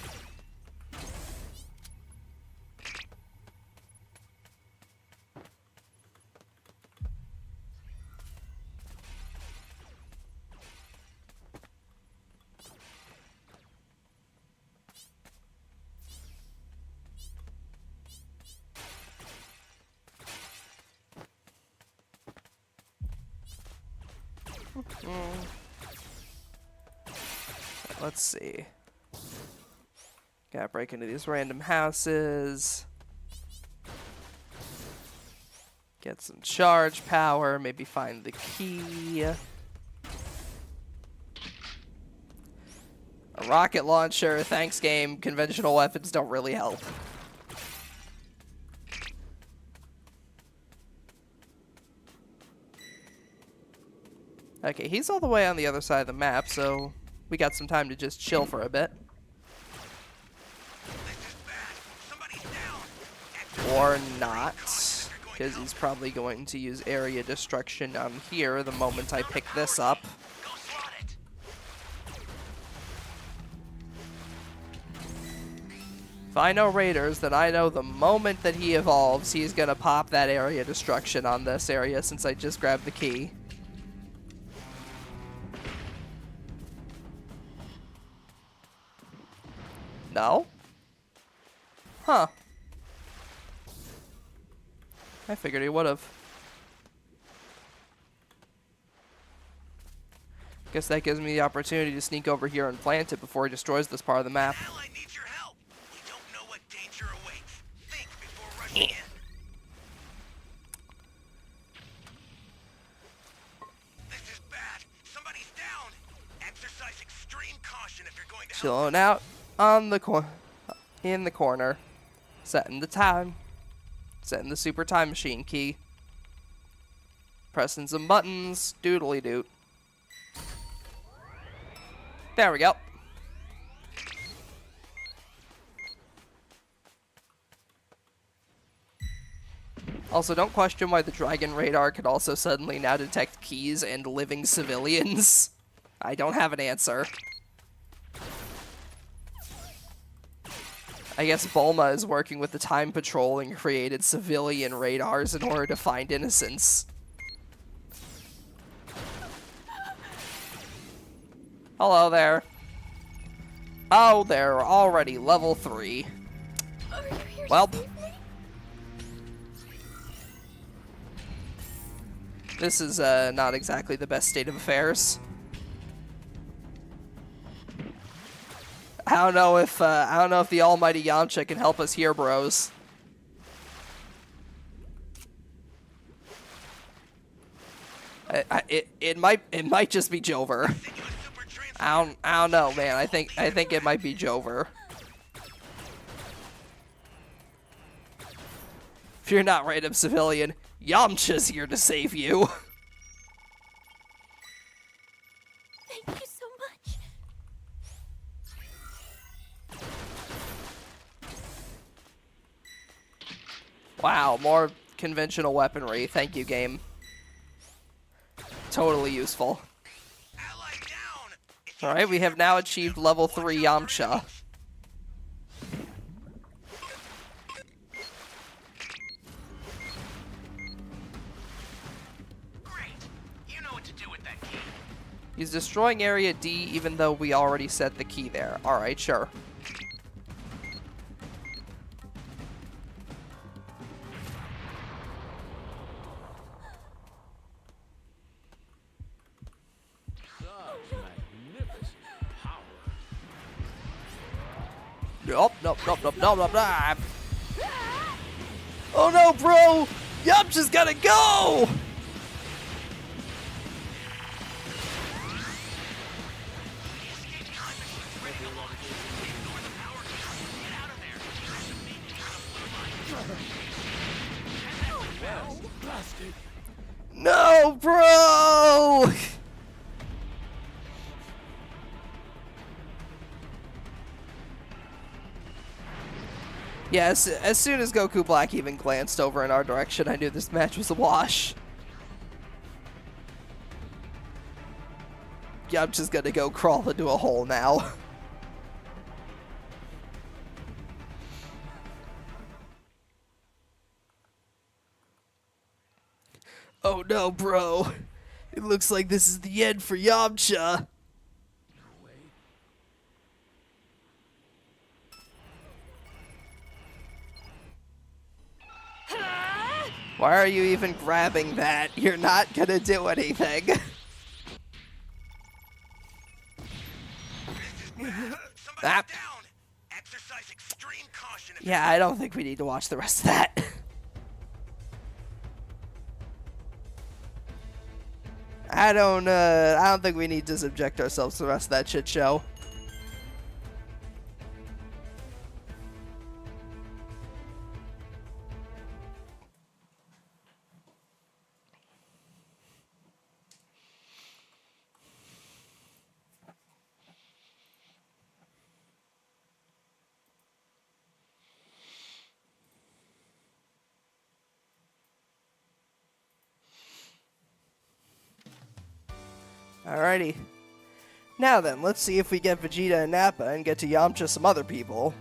Let's see. Gotta break into these random houses. Get some charge power, maybe find the key. A rocket launcher, thanks game. Conventional weapons don't really help. Okay, he's all the way on the other side of the map, so we got some time to just chill for a bit. Or not, because he's probably going to use area destruction on here the moment I pick this up. Go slot it. If I know Raiders, then I know the moment that he evolves, he's gonna pop that area destruction on this area since I just grabbed the key. No? Huh. I figured he would've. Guess that gives me the opportunity to sneak over here and plant it before he destroys this part of the map. Ally needs your help. We don't know what danger awaits. Think before rushing in. This is bad. Somebody's down. Exercise extreme caution if you're going to help. Chilling out on the in the corner. Setting the time. Setting the super time machine key. Pressing some buttons. Doodly doot. There we go. Also, don't question why the Dragon Radar could also suddenly now detect keys and living civilians. I don't have an answer. I guess Bulma is working with the Time Patrol and created civilian radars in order to find innocents. Hello there. Oh, they're already level 3. Are you here to Welp. save me? This is not exactly the best state of affairs. I don't know if the almighty Yamcha can help us here, bros. It might just be Jover. I don't know, man. I think it might be Jover. If you're not random civilian, Yamcha's here to save you. Thank you so much. Wow, more conventional weaponry. Thank you, game. Totally useful. Ally down. If Alright, we have now achieved level 3 Yamcha. Great. You know what to do with that key. He's destroying Area D even though we already set the key there. Alright, sure. Nope. Oh no, bro! Yamcha's gotta go! No, bro! Yes, as soon as Goku Black even glanced over in our direction, I knew this match was a wash. Yamcha's gonna go crawl into a hole now. Oh no, bro. It looks like this is the end for Yamcha. Why are you even grabbing that? You're not gonna do anything. Somebody's down. Exercise extreme caution. Yeah, I don't think we need to watch the rest of that. I don't think we need to subject ourselves to the rest of that shit show. Alrighty. Now then, let's see if we get Vegeta and Nappa and get to Yamcha some other people.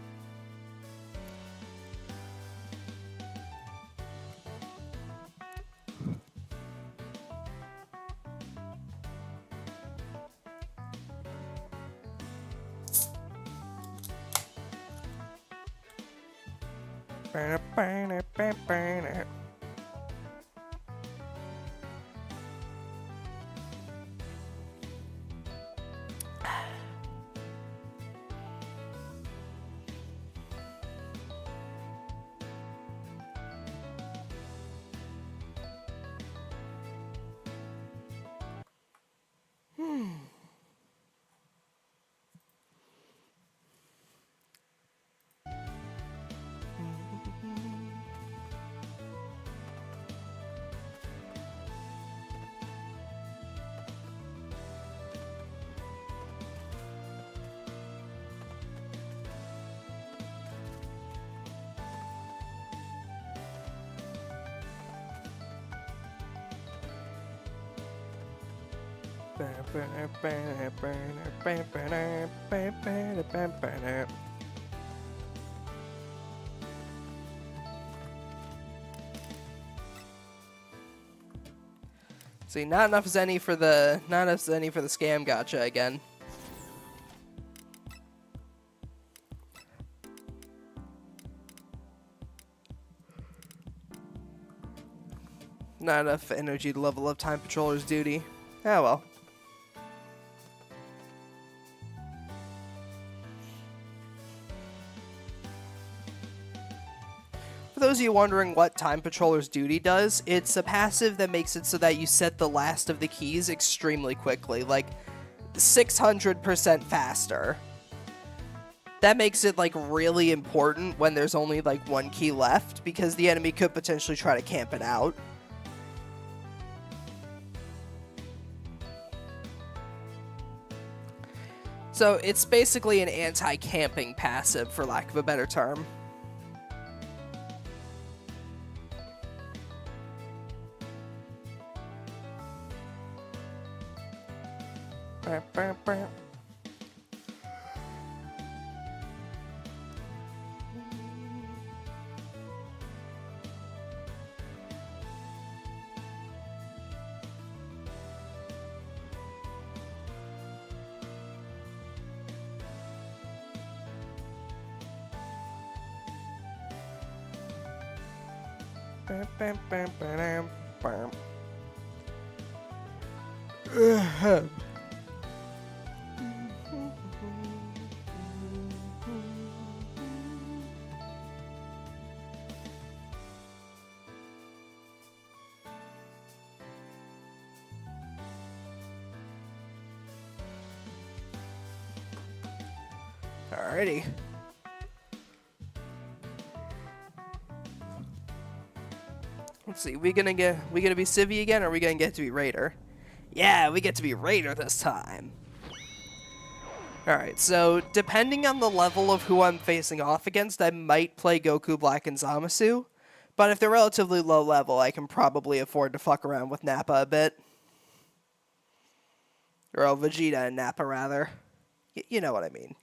See, not enough Zenny for the scam gotcha again. Not enough energy to level up Time Patroller's duty. Ah well. For those of you wondering what Time Patroller's duty does, it's a passive that makes it so that you set the last of the keys extremely quickly, like 600% faster. That makes it like really important when there's only like one key left, because the enemy could potentially try to camp it out. So it's basically an anti-camping passive, for lack of a better term. Bam, bam, bam, bam, bam. Alrighty. Let's see, we gonna be Civvy again, or are we gonna get to be Raider? Yeah, we get to be Raider this time. Alright, so depending on the level of who I'm facing off against, I might play Goku, Black, and Zamasu. But if they're relatively low level, I can probably afford to fuck around with Nappa a bit. Or Vegeta and Nappa, rather. You know what I mean.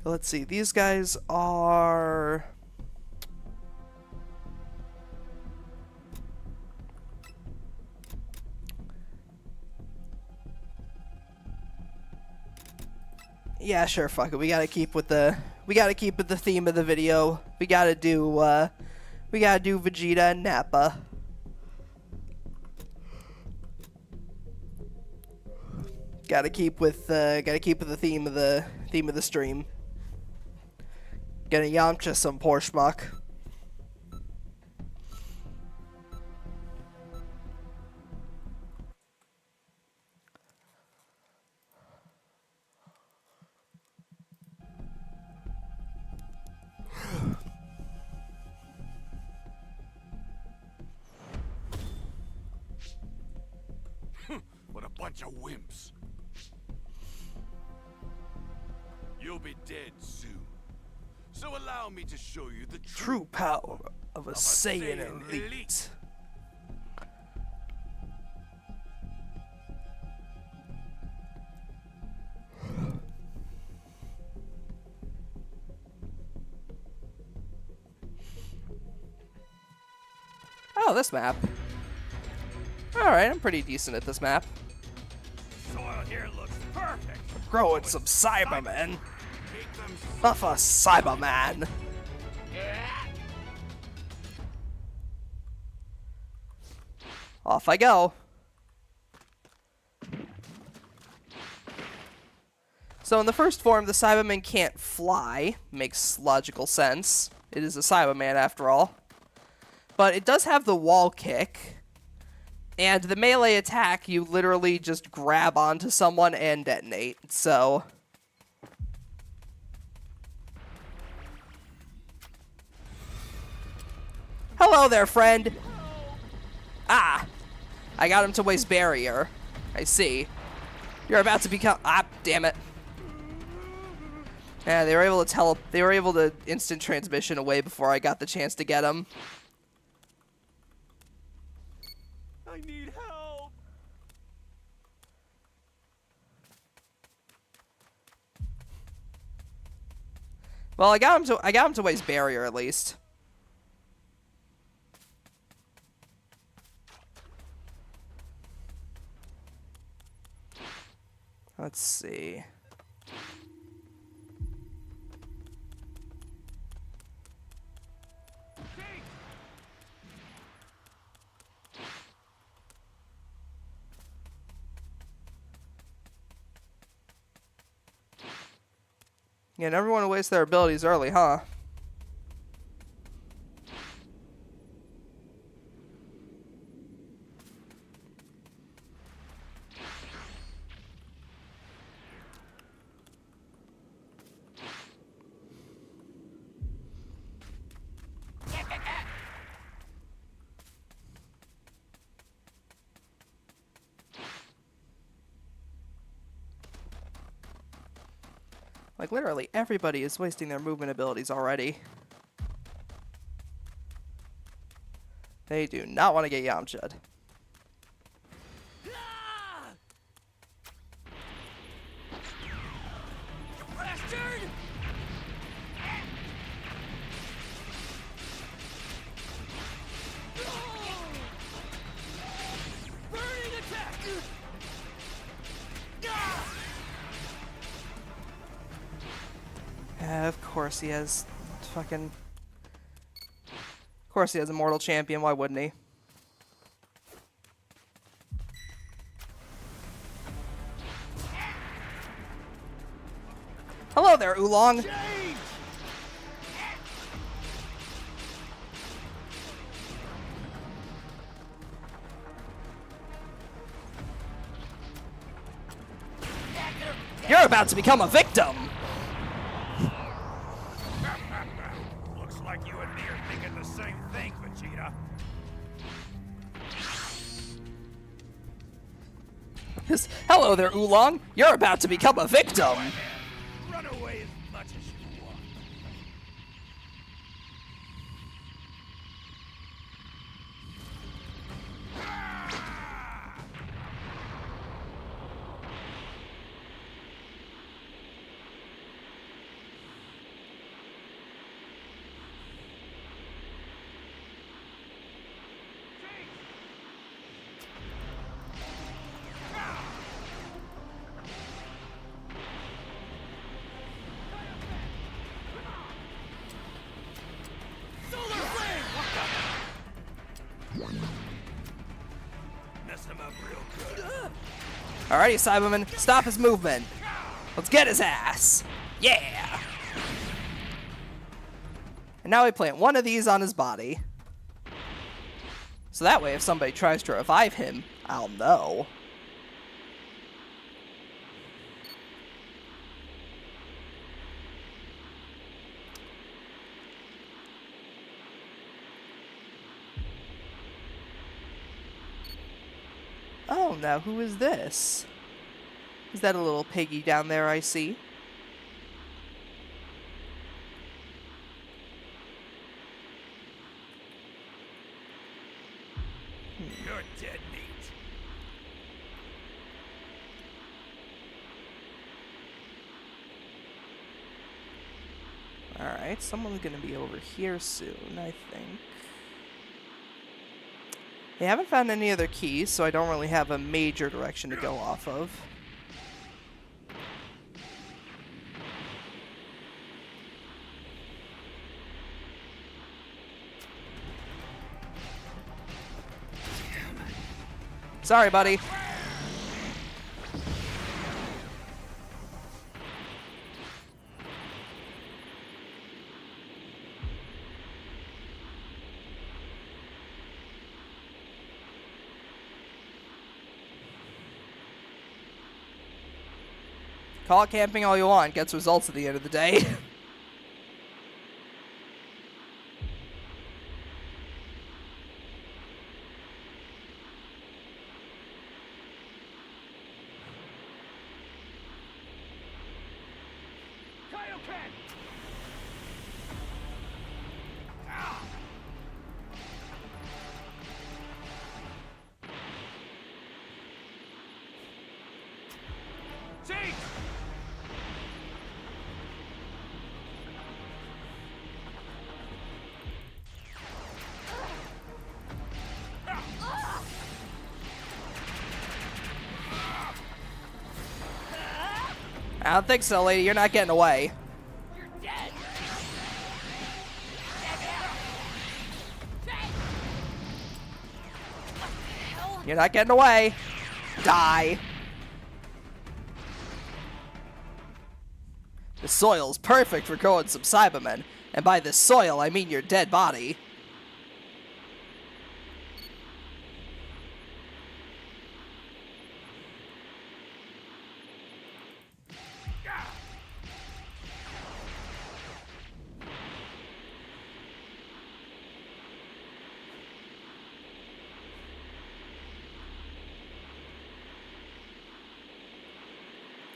Let's see, these guys are... Yeah, sure, fuck it. We gotta keep with the theme of the video. We gotta do Vegeta and Nappa. Gotta keep with the theme of the stream. Gonna Yamcha some poor schmuck. What a bunch of wimps. You'll be dead soon. So allow me to show you the True power of a Saiyan elite. Oh, this map. Alright, I'm pretty decent at this map. soil here looks perfect. Growing some Cybermen. Buff a Cyberman. Off I go. So in the first form, the Cyberman can't fly. Makes logical sense. It is a Cyberman after all. But it does have the wall kick. And the melee attack, you literally just grab onto someone and detonate. So... Hello there, friend. Ah. I got him to waste barrier. I see. You're about to become... Ah, damn it. Yeah, they were able to instant transmission away before I got the chance to get him. I need help. Well, I got him to waste barrier at least. Let's see. Yeah, never want to waste their abilities early, huh? Like, literally, everybody is wasting their movement abilities already. They do not want to get Yamcha'd. Bastard! Burning attack! Of course he has Fucking... Of course he has a mortal champion, why wouldn't he? Hello there, Oolong! You're about to become a victim! Looks like you and me are thinking the same thing, Vegeta. Hello there, Oolong! You're about to become a victim! Run away as much as you want. Mess him up real good. Alrighty, Cyberman, stop his movement. Let's get his ass. Yeah! And now we plant one of these on his body. So that way, if somebody tries to revive him, I'll know. Oh, now who is this? Is that a little piggy down there I see? You're dead meat. Alright, someone's gonna be over here soon, I think. They haven't found any other keys, so I don't really have a major direction to go off of. Sorry, buddy. Call it camping all you want, gets results at the end of the day. I don't think so, lady. You're not getting away. You're dead. You're not getting away. Die. The soil's perfect for growing some Cybermen. And by the soil, I mean your dead body.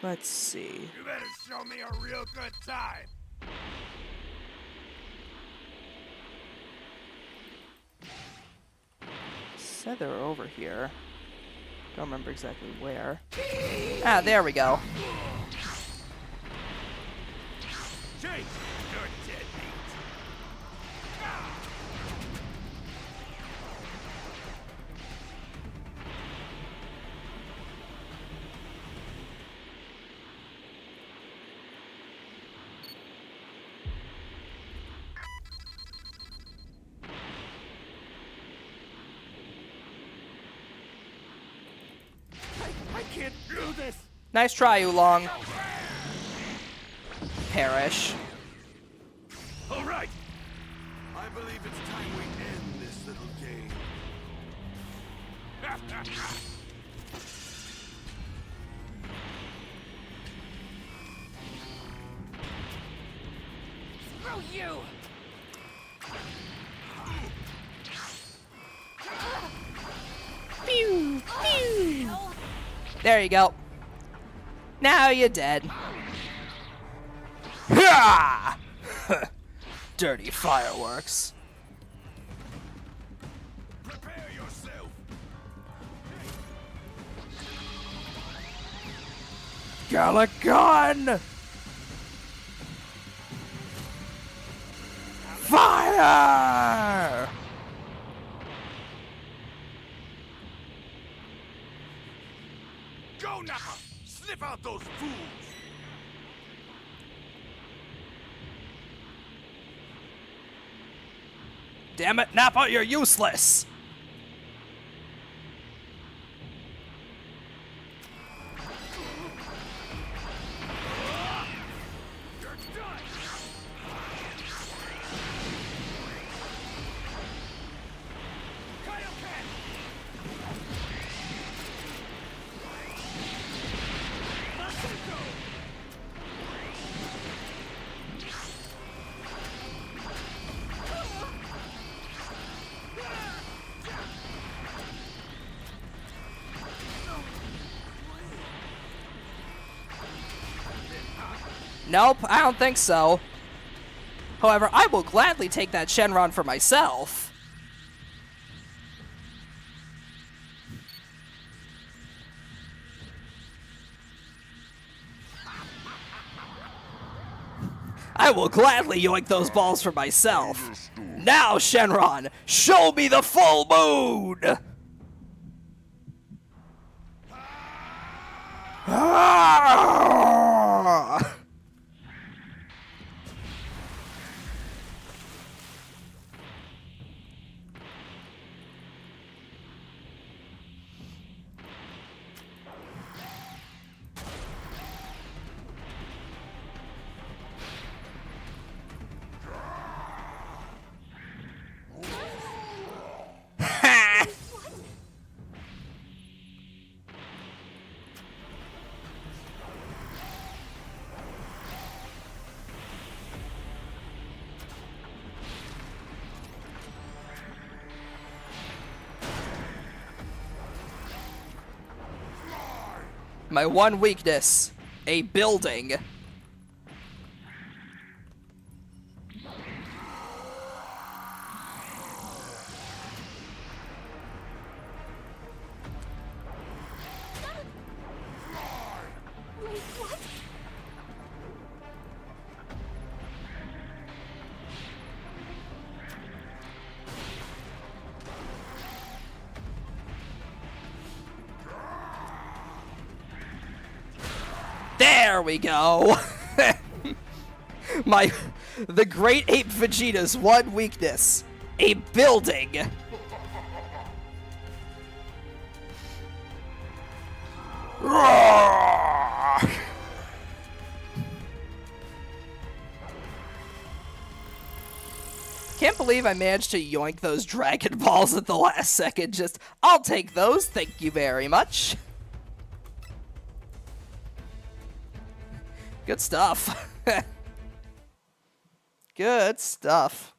Let's see. You better show me a real good time. Said they were over here. Don't remember exactly where. Ah, there we go. Jake, you're dead meat. can't do this! Nice try, Oolong. Perish. All right! I believe it's time we end this little game. Screw you! Pew, pew. There you go. Now you're dead. Ha! Dirty fireworks. Prepare yourself. Galagon! Fire! Go now! Sniff out those fools! Damn it, Nappa, you're useless! You're done! Kaioken! Bakugo! Nope, I don't think so. However, I will gladly take that Shenron for myself. I will gladly yoink those balls for myself. Now, Shenron, show me the full moon! Ah! My one weakness, a building. Wait, what? There we go. The Great Ape Vegeta's one weakness, a building. Roar! Can't believe I managed to yoink those Dragon Balls at the last second. Just, I'll take those, thank you very much. Good stuff. Good stuff.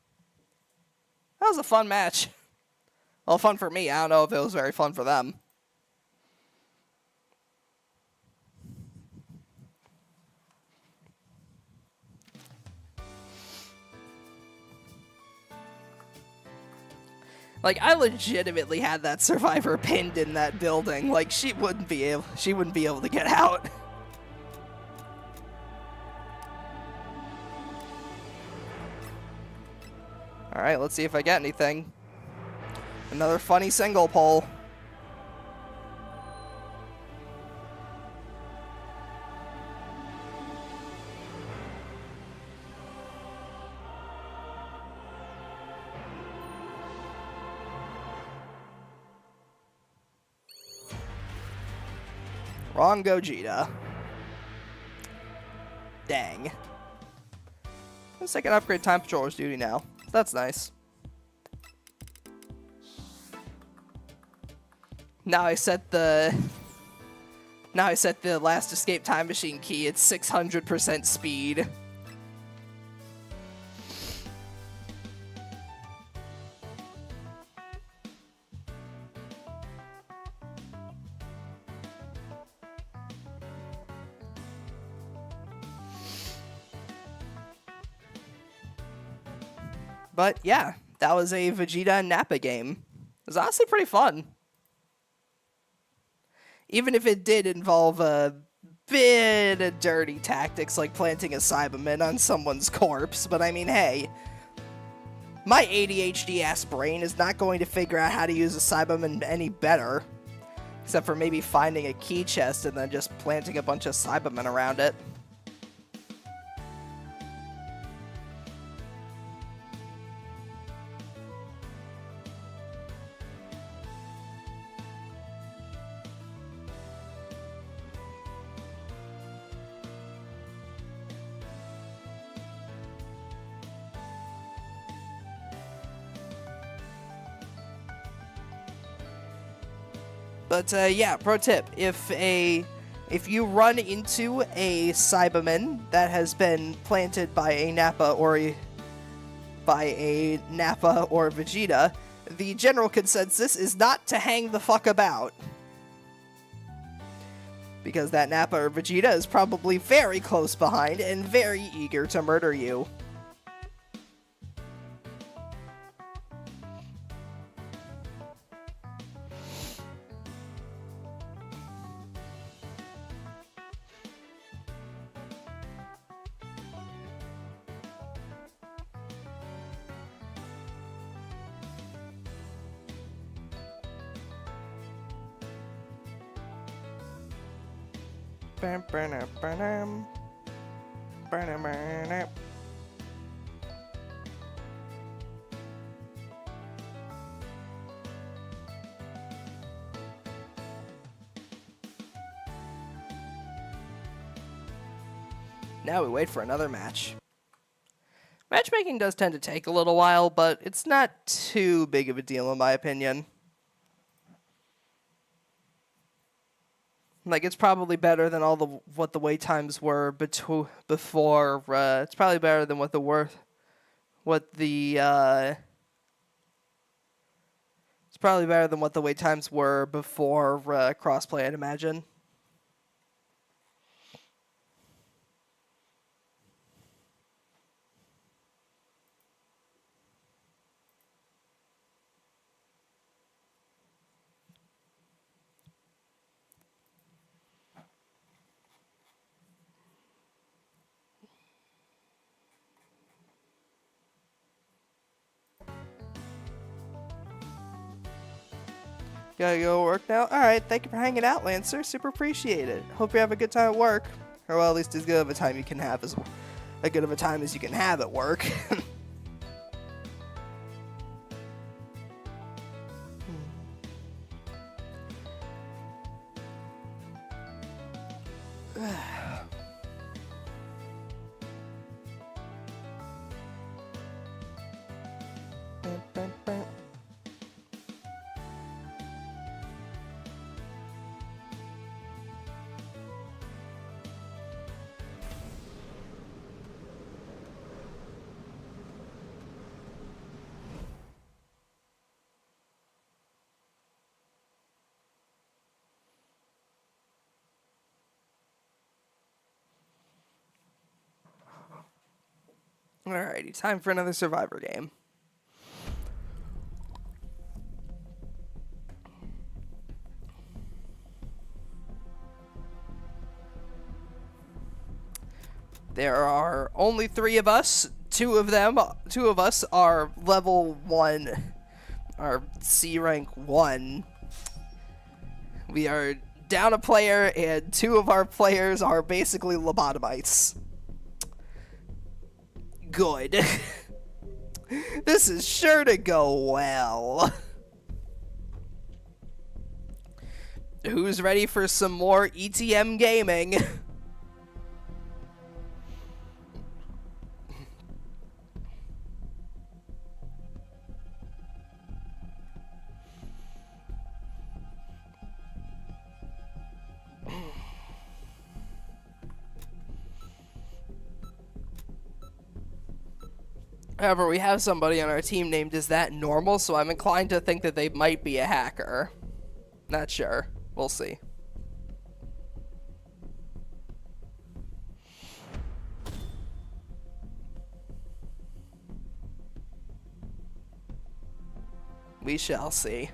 That was a fun match. Well, fun for me. I don't know if it was very fun for them. Like, I legitimately had that survivor pinned in that building. Like, she wouldn't be able to get out. Alright, let's see if I get anything. Another funny single pull. Wrong Gogeta. Dang. Looks like I can upgrade Time Patroller's duty now. That's nice. Now I set the last escape time machine key at 600% speed. But yeah, that was a Vegeta and Nappa game. It was honestly pretty fun. Even if it did involve a bit of dirty tactics like planting a Cyberman on someone's corpse, but I mean, hey, my ADHD-ass brain is not going to figure out how to use a Cyberman any better, except for maybe finding a key chest and then just planting a bunch of Cybermen around it. But yeah, pro tip, if you run into a Cyberman that has been planted by a Nappa or Vegeta, the general consensus is not to hang the fuck about. Because that Nappa or Vegeta is probably very close behind and very eager to murder you. Now we wait for another match. Matchmaking does tend to take a little while, but it's not too big of a deal in my opinion. Like, it's probably better than what the wait times were before. It's probably better than what the it's probably better than what the wait times were before crossplay, I'd imagine. Gotta go work now? Alright, thank you for hanging out, Lancer. Super appreciate it. Hope you have a good time at work. Or well, at least as good of a time you can have as you can have at work. Alrighty, time for another Survivor game. There are only 3 of us. Two of us are level 1, are C rank 1. We are down a player, and 2 of our players are basically lobotomites. Good. This is sure to go well. Who's ready for some more ETM gaming? However, we have somebody on our team named Is That Normal, so I'm inclined to think that they might be a hacker. Not sure. We'll see. We shall see.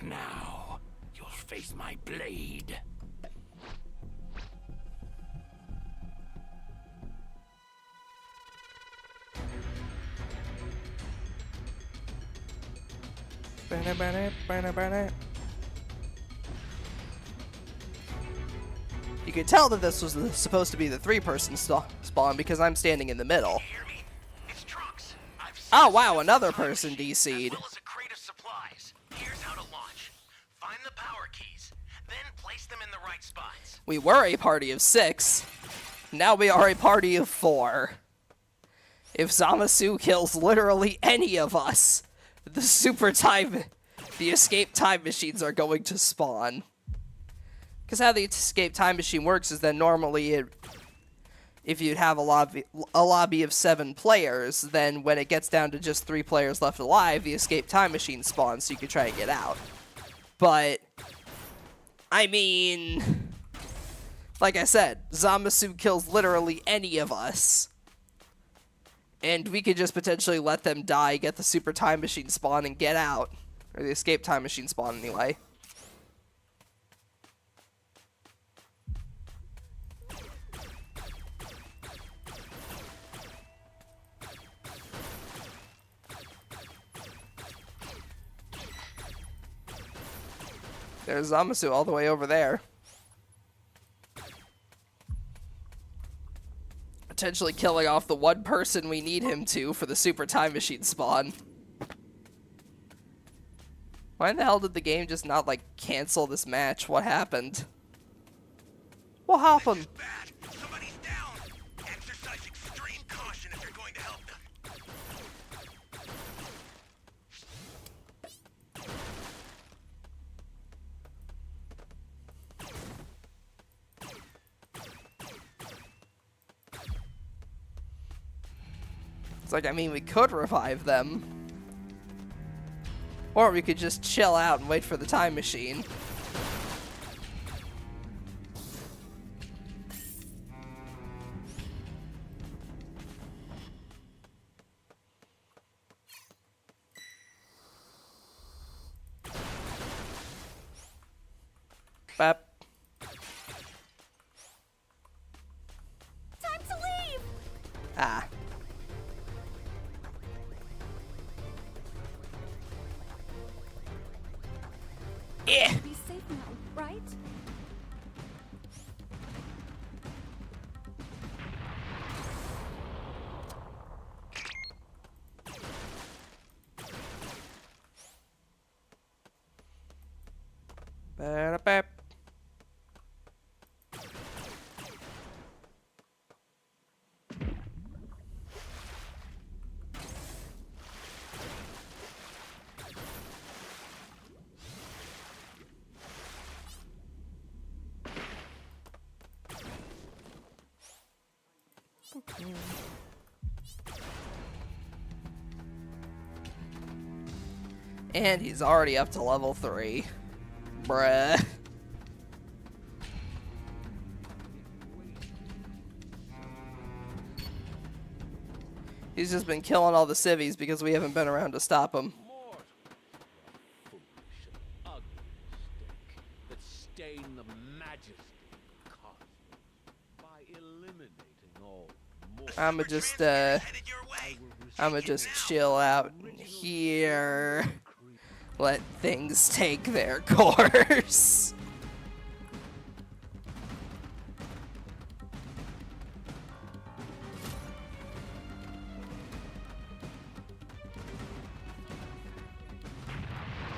Now, you'll face my blade. You could tell that this was supposed to be the 3-person spawn because I'm standing in the middle. Hear me? It's Trunks. I've Oh set wow, up another a power person key, DC'd. As well as a crate of supplies. Here's how to launch. Find the power keys, then place them in the right spots. We were a party of 6. Now we are a party of 4. If Zamasu kills literally any of us, the escape time machines are going to spawn. Because how the escape time machine works is that normally if you'd have a lobby of 7 players, then when it gets down to just 3 players left alive, the escape time machine spawns so you can try and get out. But, I mean, like I said, Zamasu kills literally any of us. And we could just potentially let them die, get the super time machine spawn, and get out. Or the escape time machine spawn, anyway. There's Zamasu all the way over there. Potentially killing off the one person we need him to for the super time machine spawn. Why in the hell did the game just not, like, cancel this match? What happened? What happened? Bad. Somebody's down. Exercise extreme caution if you're going to help them. It's like, I mean, we could revive them. Or we could just chill out and wait for the time machine. Bap. Time to leave! Ah. Yeah. Be safe now, right? Ba-da-bap. And he's already up to level 3. Bruh. He's just been killing all the civvies because we haven't been around to stop him. Mortal, foolish and ugly mistake that stain the majesty of the cosmos by eliminating all mortal. I'ma just Headed your way. I'ma just chill out here. Let things take their course.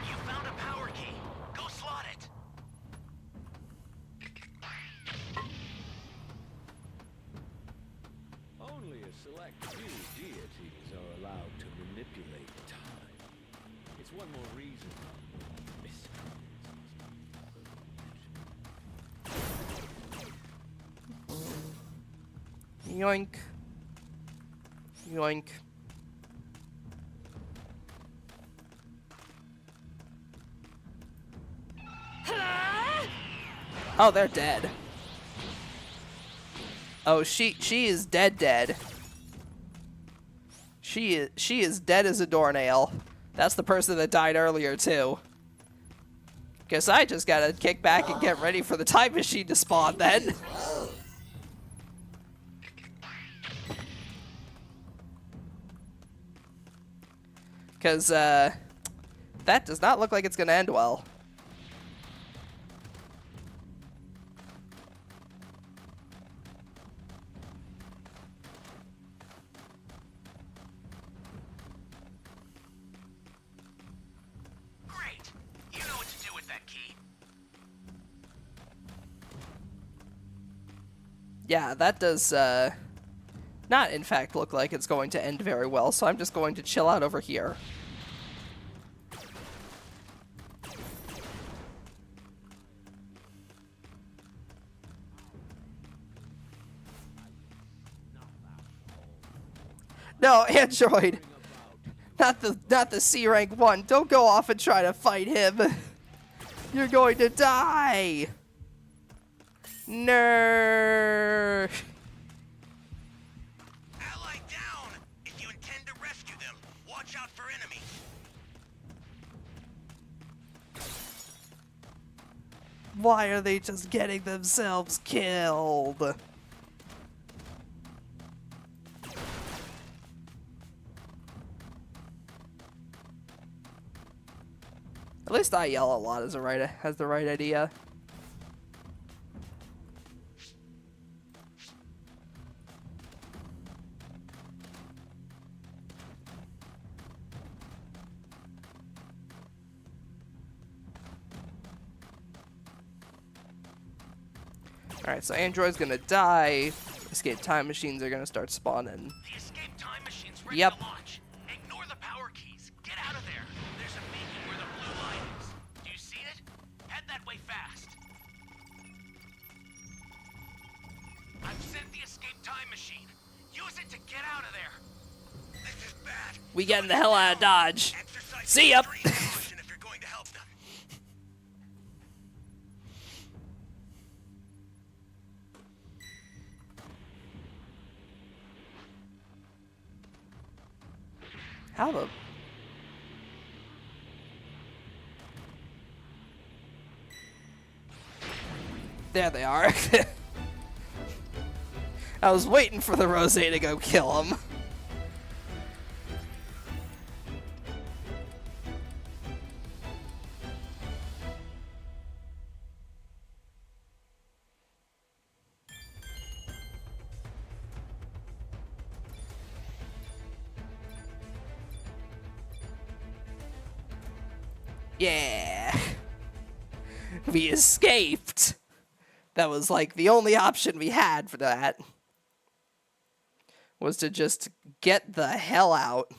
You found a power key. Go slot it. Yoink. Yoink. Oh, they're dead. Oh, she is dead. She is dead as a doornail. That's the person that died earlier too. Guess I just gotta kick back and get ready for the time machine to spawn then. Because, that does not look like it's gonna end well. Great. You know what to do with that key. Yeah, that does, not in fact look like it's going to end very well, so I'm just going to chill out over here. No, Android! Not the C rank 1. Don't go off and try to fight him. You're going to die! Nerd. Ally down! If you intend to rescue them, watch out for enemies. Why are they just getting themselves killed? At least I yell a lot as the right idea. Alright, so Android's gonna die. Escape time machines are gonna start spawning. The escape time machine's ready Yep. to launch. Ignore the power keys. Get out of there. There's a beacon where the blue line is. Do you see it? Head that way fast. I've sent the escape time machine. Use it to get out of there. This is bad. We getting the hell out of Dodge. Exercise See ya. extreme caution if you're going to help them. How the... There they are. I was waiting for the Rosé to go kill him. Yeah. We escaped. That was like the only option we had for that. Was to just get the hell out.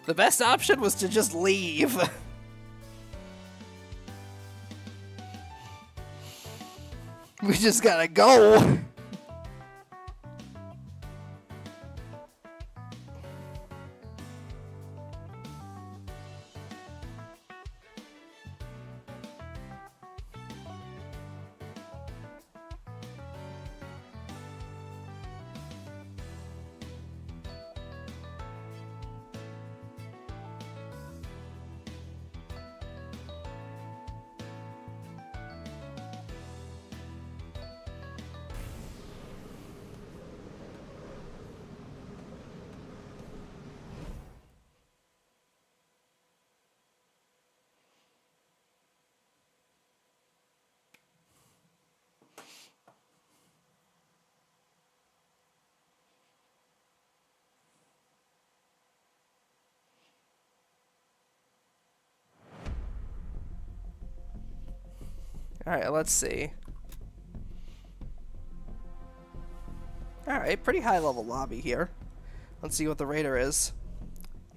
The best option was to just leave. We just gotta go. Alright, let's see. Alright, pretty high level lobby here. Let's see what the raider is.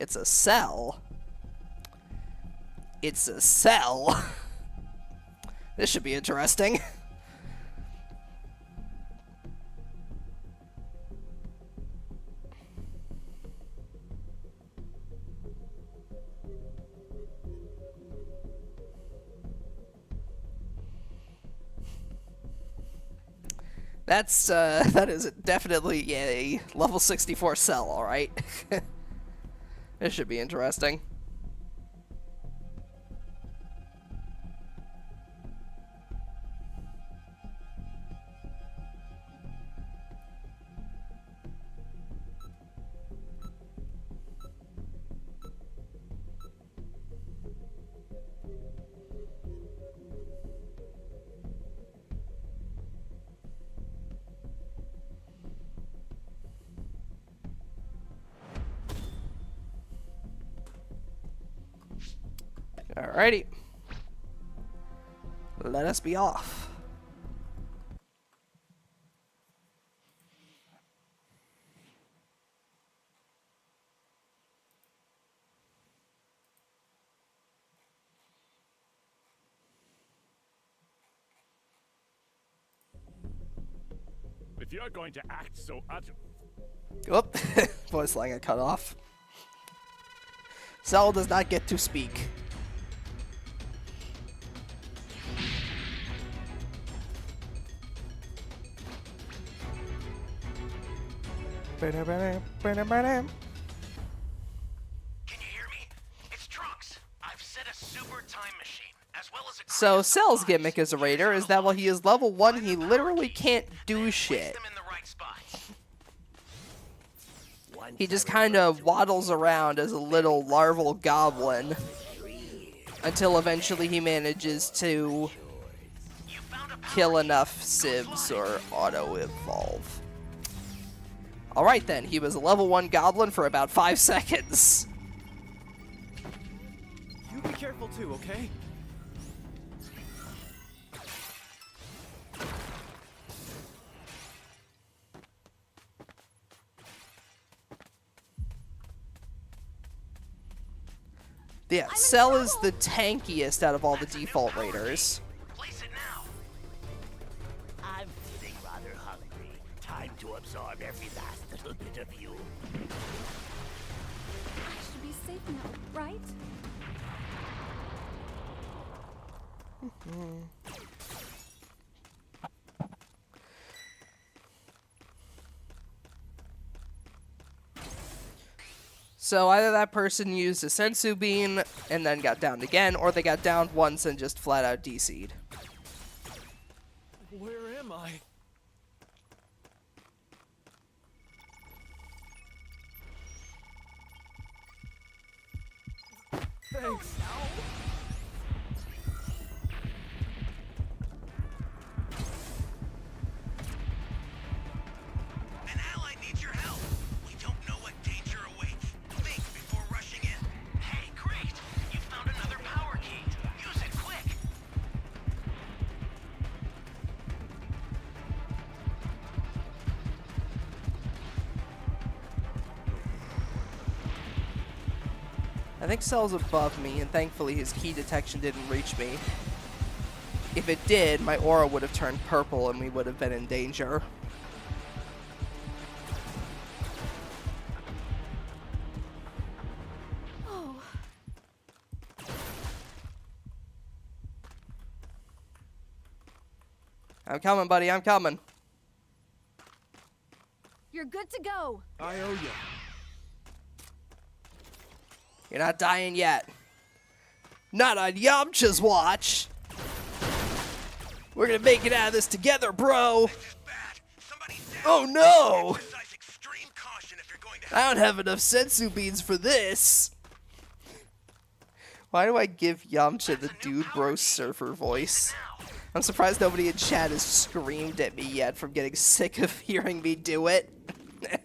It's a cell. It's a cell. This should be interesting. That is definitely a level 64 cell, alright? This should be interesting. Alrighty. Let us be off. If you're going to act so utter... Whoop. Voice line got cut off. Cell does not get to speak. Can you hear me? It's Trunks. I've set a super time machine, as well as a So Cell's gimmick as a raider is that while he is level 1, he literally can't do shit. them in the right spots. He just kind of waddles around as a little larval goblin until eventually he manages to kill enough civs or auto-evolve. Alright then, he was a level 1 goblin for about 5 seconds. You be careful too, okay? Yeah, Cell is the tankiest out of all the default raiders. Place it now. I'm feeling rather hungry. Time to absorb every last little bit of you. I should be safe now, right? So either that person used a Sensu Bean and then got downed again, or they got downed once and just flat out DC'd. Where am I? Thanks. An ally needs your help. We don't know what danger awaits. Think before rushing in. Hey, great! You found another power key. Use it quick. I think Cell's above me, and thankfully his key detection didn't reach me. If it did, my aura would have turned purple and we would have been in danger. Oh, I'm coming, buddy, I'm coming. you're good to go. I owe you. You're not dying yet. Not on Yamcha's watch. We're gonna make it out of this together, bro. This is bad. Somebody's down. Oh no! Exercise extreme caution if you're going to I don't have enough sensu beans for this. Why do I give Yamcha the dude bro surfer voice? I'm surprised nobody in chat has screamed at me yet from getting sick of hearing me do it. An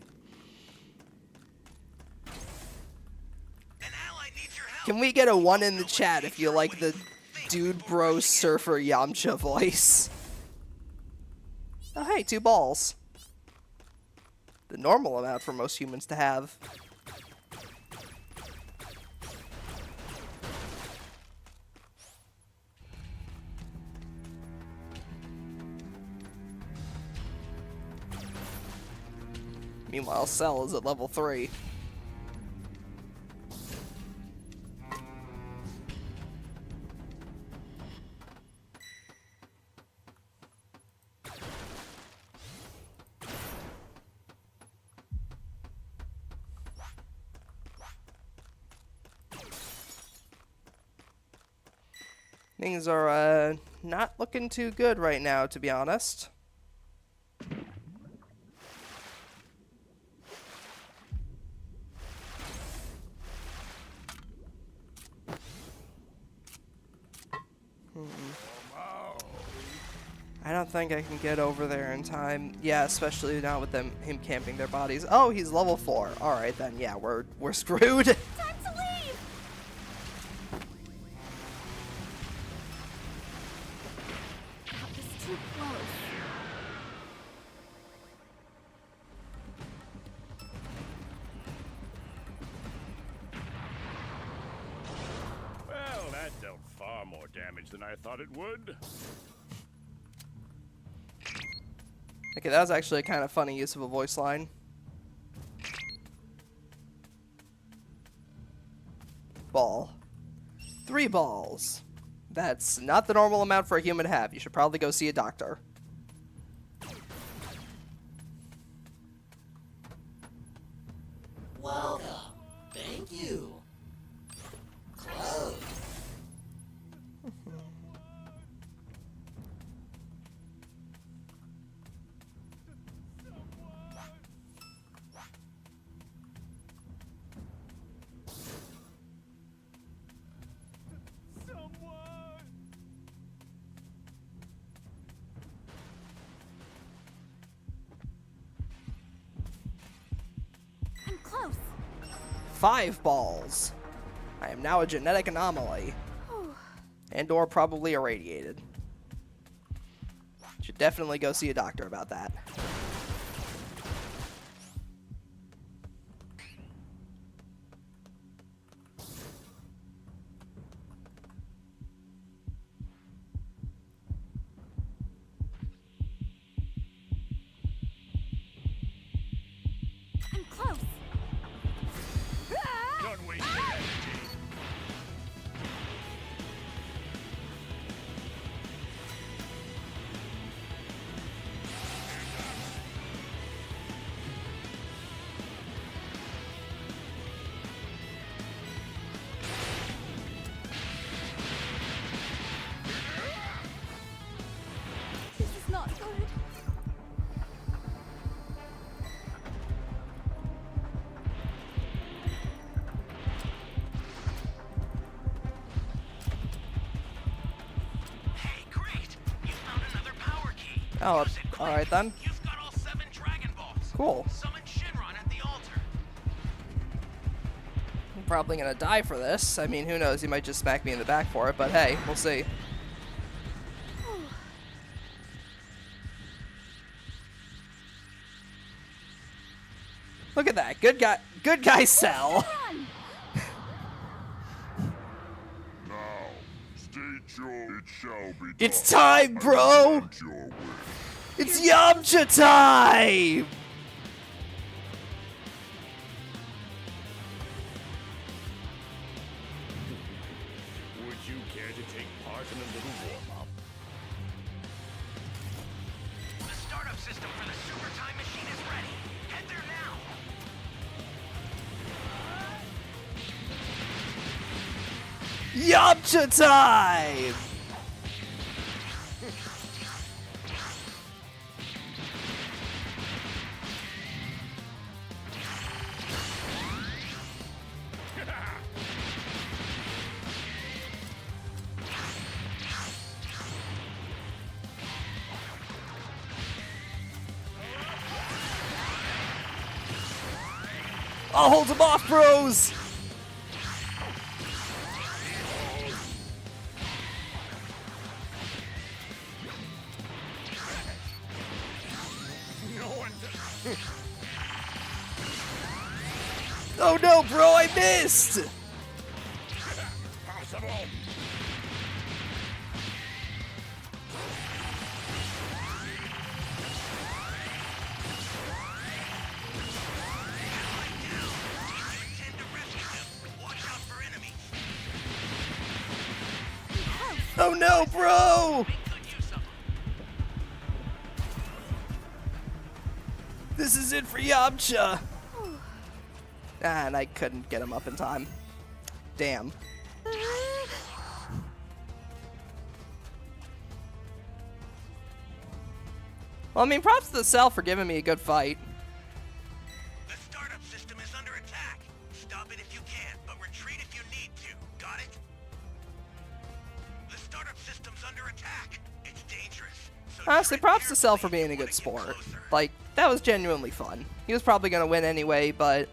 ally needs your help. Can we get a 1 in the chat if you like the dude bro surfer Yamcha voice? Oh hey, 2 balls. The normal amount for most humans to have. Meanwhile, Cell is at level 3. Things are not looking too good right now, to be honest. I don't think I can get over there in time. Yeah, especially now with him camping their bodies. Oh, he's level 4. All right then. Yeah, we're screwed. Time to leave! That was too close. Well, that dealt far more damage than I thought it would. Okay, that was actually a kind of funny use of a voice line. Ball. 3 balls. That's not the normal amount for a human to have. You should probably go see a doctor. Welcome. Thank you. Close. I'm close. 5 balls. I am now a genetic anomaly. And or probably irradiated. Should definitely go see a doctor about that. I'm close. Don't waste your energy. This is not good. Hey, great! You found another power key. Oh, Use it quick. alright then. You've got all 7 Dragon Balls. Cool. Summon Shinron at the altar. I'm probably gonna die for this. I mean, who knows? He might just smack me in the back for it, but hey, we'll see. Look at that. Good guy Cell. Run! Now, state your it shall be done. It's time, bro! Grant your wish. It's Yamcha time! Would you care to take part in a little warm-up? The startup system for the Super Time Machine is ready. Head there now. Yamcha time! I'll hold him off, bros! No one. Oh no, bro, I missed! Possible. Oh no, bro! Make good use of them. This is it for Yamcha! And I couldn't get him up in time. Damn. Well, I mean, props to the Cell for giving me a good fight. The startup system is under attack. Stop it if you can, but retreat if you need to. Got it? The startup system's under attack. It's dangerous. So Honestly, tread props to Cell for carefully being a if you good wanna get sport. closer. Like, that was genuinely fun. He was probably gonna win anyway, but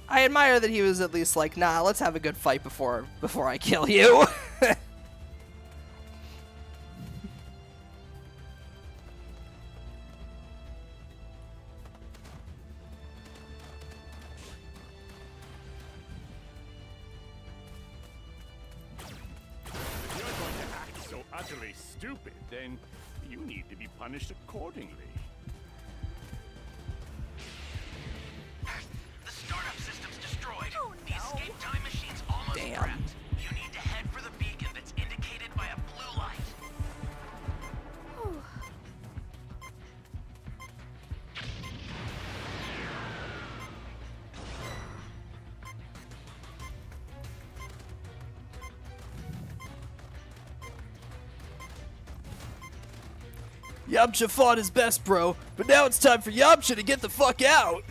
I admire that he was at least like, nah, let's have a good fight before I kill you. If you're going to act so utterly stupid, then you need to be punished accordingly. The startup system's destroyed. Oh, The no. escape time machine's almost Damn. prepped. You need to head for the beacon that's indicated by a blue light. Yamcha fought his best, bro, but now it's time for Yamcha to get the fuck out.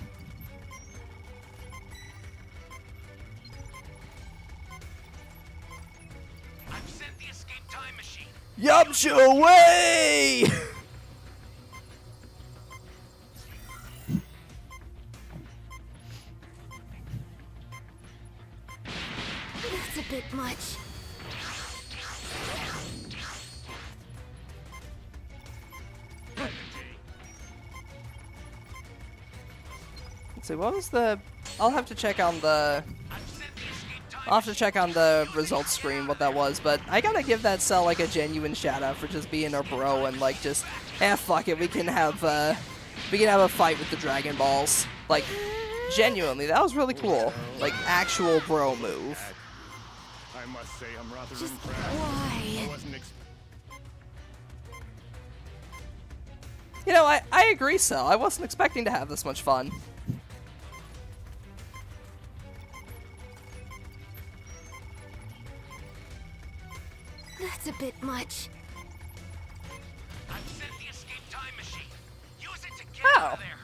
I've sent the escape time machine. Yamcha away! That's a bit much. Let's see, what was the... I'll have to check on the... I've sent the escape time I'll have to check on the results screen what that was, but I gotta give that Cell like a genuine shout out for just being a bro and like just, fuck it, we can have a fight with the Dragon Balls. Like, genuinely, that was really cool. Like, actual bro move. I must say I'm rather Just impressed. I why? wasn't You know, I agree, Cell. I wasn't expecting to have this much fun. That's a bit much. I've sent the escape time machine. Use it to get Oh. out of there.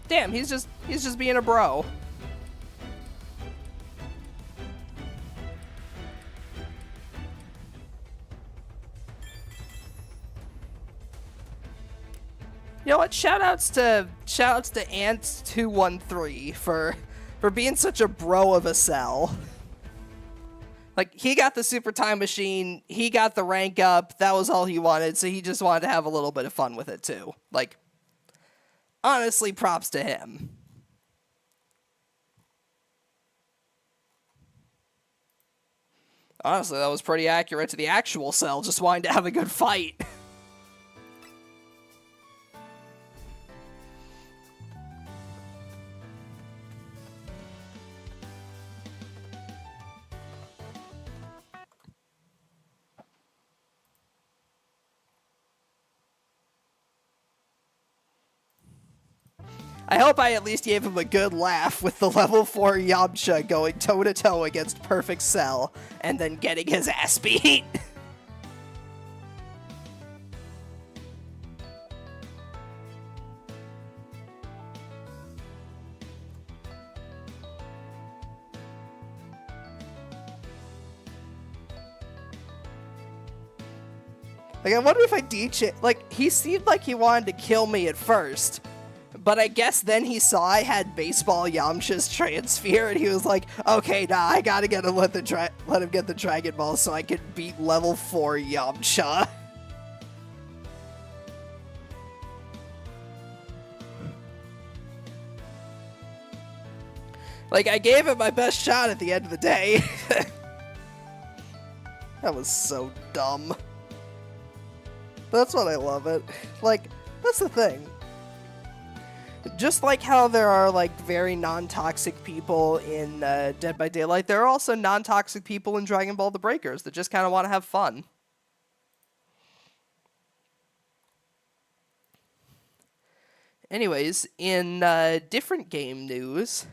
Damn, he's just being a bro. You know what? Shoutouts to Ant213 for being such a bro of a Cell. Like, he got the super time machine, he got the rank up, that was all he wanted, so he just wanted to have a little bit of fun with it too. Like, honestly, props to him. Honestly, that was pretty accurate to the actual Cell, just wanting to have a good fight. I hope I at least gave him a good laugh with the level 4 Yamcha going toe-to-toe against Perfect Cell and then getting his ass beat. Like, I wonder if I like, he seemed like he wanted to kill me at first. But I guess then he saw I had baseball Yamcha's transfer, and he was like, "Okay, nah, I gotta let him get the Dragon Ball so I can beat level 4 Yamcha." Like, I gave him my best shot at the end of the day. That was so dumb. That's what I love it. Like, that's the thing. Just like how there are, like, very non-toxic people in Dead by Daylight, there are also non-toxic people in Dragon Ball The Breakers that just kind of want to have fun. Anyways, in different game news,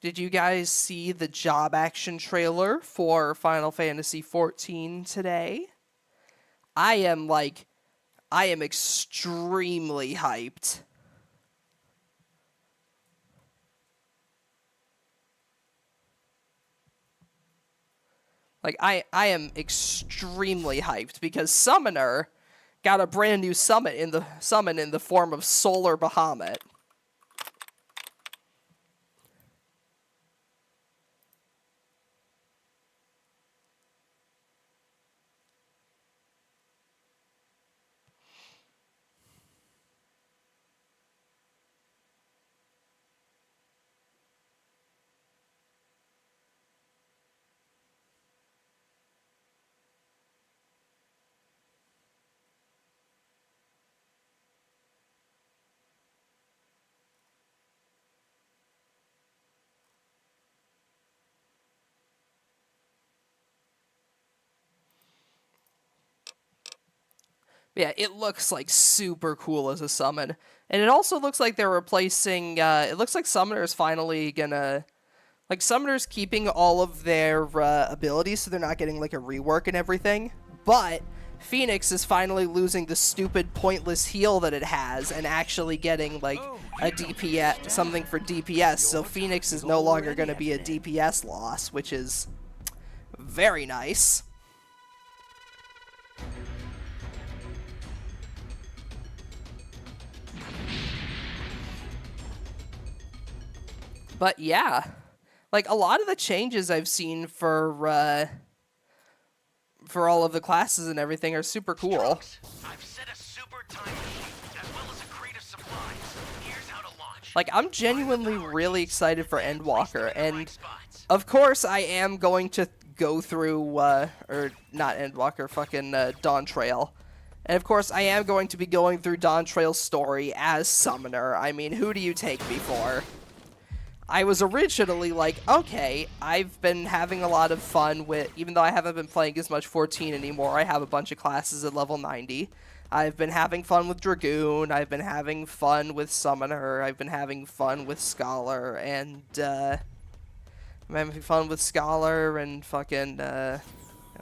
did you guys see the job action trailer for Final Fantasy XIV today? I am extremely hyped. Like, I am extremely hyped because Summoner got a brand new summon in the form of Solar Bahamut. Yeah, it looks like super cool as a summon. And it also looks like they're replacing, it looks like Summoner's finally gonna, like, Summoner's keeping all of their abilities, so they're not getting, like, a rework and everything. But Phoenix is finally losing the stupid, pointless heal that it has and actually getting, like, a DPS, something for DPS. So Phoenix is no longer gonna be a DPS loss, which is very nice. But yeah, like, a lot of the changes I've seen for all of the classes and everything are super cool. I've set a super time machine, as well as a crate of supplies. Here's how to launch. Like, I'm genuinely really excited for Endwalker, and of course I am going to go through, or not Endwalker, fucking Dawn Trail. And of course I am going to be going through Dawn Trail's story as Summoner. I mean, who do you take me for? I was originally like, okay, I've been having a lot of fun with, even though I haven't been playing as much 14 anymore, I have a bunch of classes at level 90. I've been having fun with Dragoon, I've been having fun with Summoner, I've been having fun with Scholar, and, I'm having fun with Scholar and fucking, what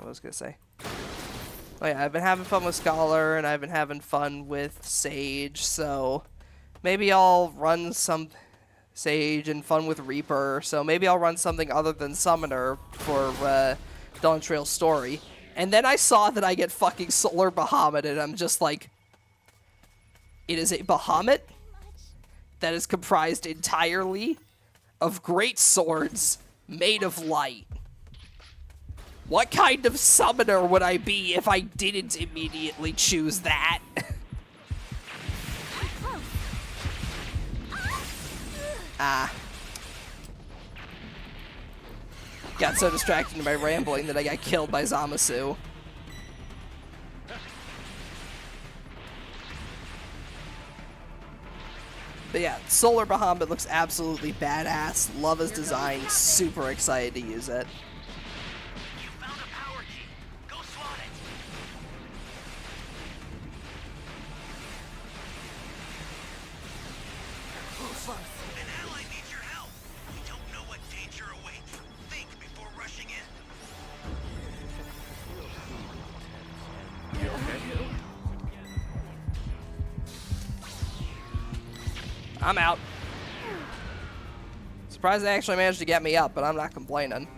was I gonna say? Oh yeah, I've been having fun with Scholar, and I've been having fun with Sage, so maybe I'll run some Sage and fun with Reaper, so maybe I'll run something other than Summoner for Dawn Trail's story. And then I saw that I get fucking Solar Bahamut, and I'm just like, it is a Bahamut that is comprised entirely of great swords made of light. What kind of summoner would I be if I didn't immediately choose that? Got so distracted by rambling that I got killed by Zamasu. But yeah, Solar Bahamut looks absolutely badass. Love his design. Super excited to use it. You found a power key. Go slot it. An ally needs your help. We don't know what danger awaits. Think before rushing in. I'm out. Surprised they actually managed to get me up, but I'm not complaining.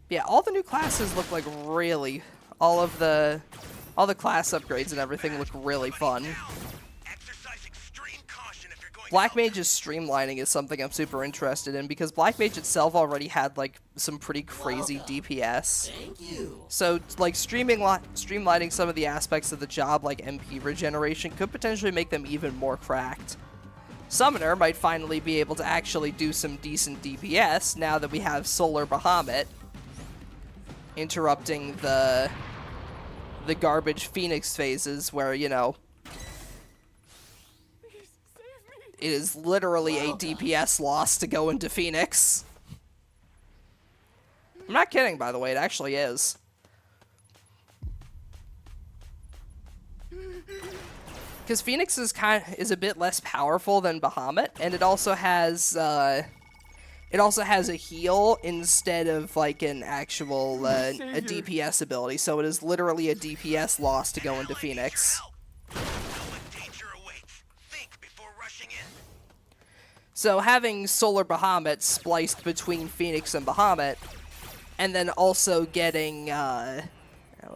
Yeah, all the new classes look like really, all the class upgrades and everything look really fun. Exercise extreme caution if you're going Black to Mage's streamlining is something I'm super interested in because Black Mage itself already had like some pretty crazy DPS. So like streamlining some of the aspects of the job like MP regeneration could potentially make them even more cracked. Summoner might finally be able to actually do some decent DPS now that we have Solar Bahamut. interrupting the garbage Phoenix phases where, you know, it is literally a DPS loss to go into Phoenix. I'm not kidding, by the way, it actually is. Because Phoenix is a bit less powerful than Bahamut, and it also has a heal instead of like an actual a DPS ability. So it is literally a DPS loss to go into Phoenix. So having Solar Bahamut spliced between Phoenix and Bahamut, and then also getting what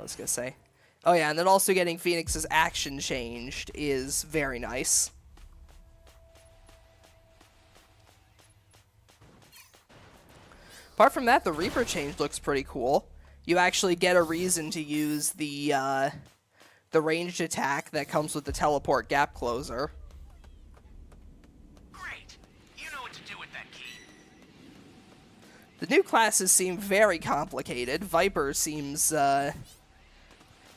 was I gonna say? Oh yeah, and then also getting Phoenix's action changed is very nice. Apart from that, the Reaper change looks pretty cool. You actually get a reason to use the ranged attack that comes with the teleport gap closer. Great. You know what to do with that key. The new classes seem very complicated. Viper seems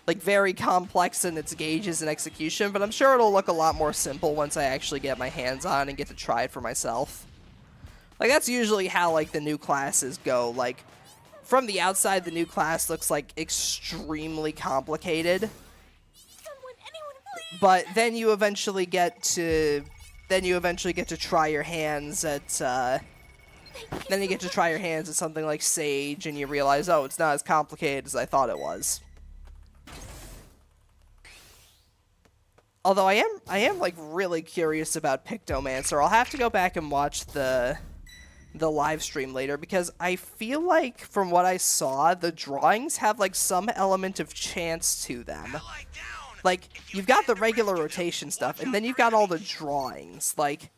like very complex in its gauges and execution, but I'm sure it'll look a lot more simple once I actually get my hands on and get to try it for myself. Like, that's usually how, like, the new classes go. Like, from the outside, the new class looks, like, extremely complicated. But then you eventually get to try your hands at, then you get to try your hands at something like Sage, and you realize, oh, it's not as complicated as I thought it was. Although I am like really curious about Pictomancer. I'll have to go back and watch the live stream later, because I feel like from what I saw, the drawings have like some element of chance to them. Like, you've got the regular rotation stuff, and then you've got all the drawings. Like,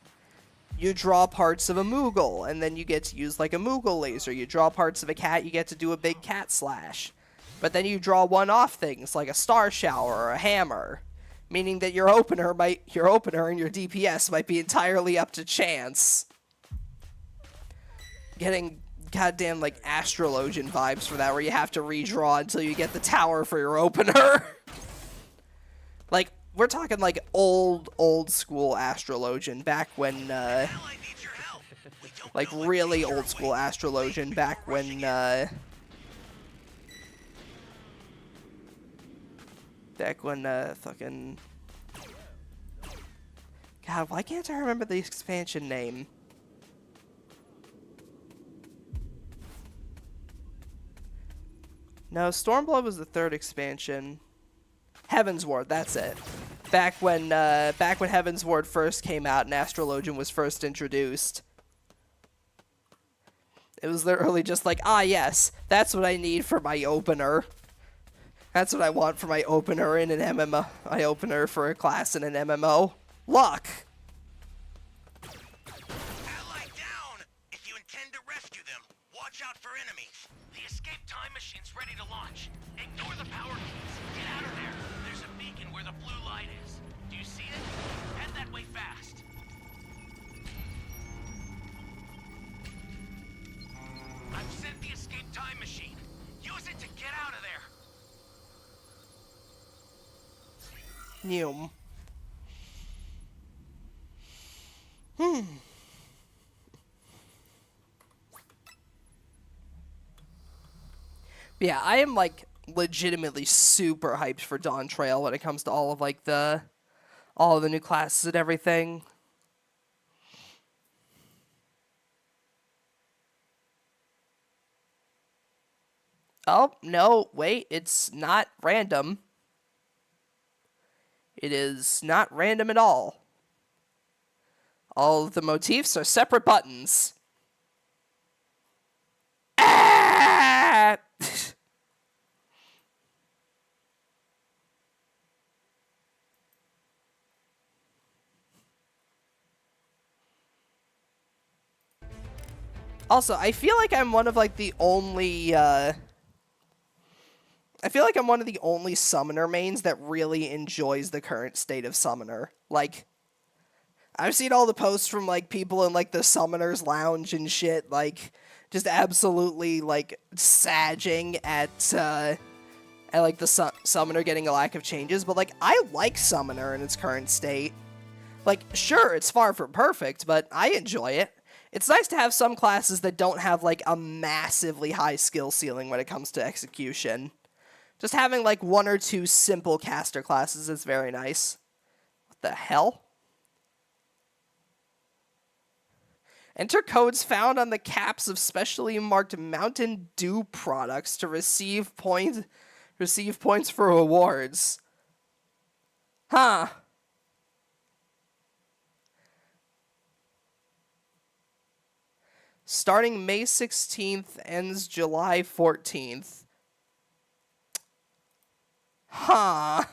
you draw parts of a Moogle, and then you get to use like a Moogle laser. You draw parts of a cat, you get to do a big cat slash. But then you draw one-off things like a star shower or a hammer. Meaning that your opener and your DPS might be entirely up to chance. Getting goddamn like Astrologian vibes for that, where you have to redraw until you get the tower for your opener. Like, we're talking like old school Astrologian back when like really old school Astrologian back when fucking... God, why can't I remember the expansion name? No, Stormblood was the third expansion. Heaven's Ward, that's it. Back when Heaven's Ward first came out and Astrologian was first introduced. It was literally just like, ah yes, that's what I need for my opener. That's what I want for my opener in an MMO. My opener for a class in an MMO. Luck! Ally down! If you intend to rescue them, watch out for enemies. The escape time machine's ready to launch. Ignore the power keys. Get out of there. There's a beacon where the blue light is. Do you see it? Head that way fast. I've sent the escape time machine. Use it to get out of there. Neum. Yeah, I am like legitimately super hyped for Dawn Trail when it comes to all of like all of the new classes and everything. Oh, no, wait, it's not random. It is not random at all. All of the motifs are separate buttons. Ah! Also, I feel like I'm one of like the only summoner mains that really enjoys the current state of summoner. Like, I've seen all the posts from like people in like the summoners lounge and shit, like just absolutely like sagging at like the Summoner getting a lack of changes, but like I like Summoner in its current state. Like, sure, it's far from perfect, but I enjoy it. It's nice to have some classes that don't have like a massively high skill ceiling when it comes to execution. Just having like one or two simple caster classes is very nice. What the hell? Enter codes found on the caps of specially marked Mountain Dew products to receive points for rewards. Huh. Starting May 16th, ends July 14th. Huh.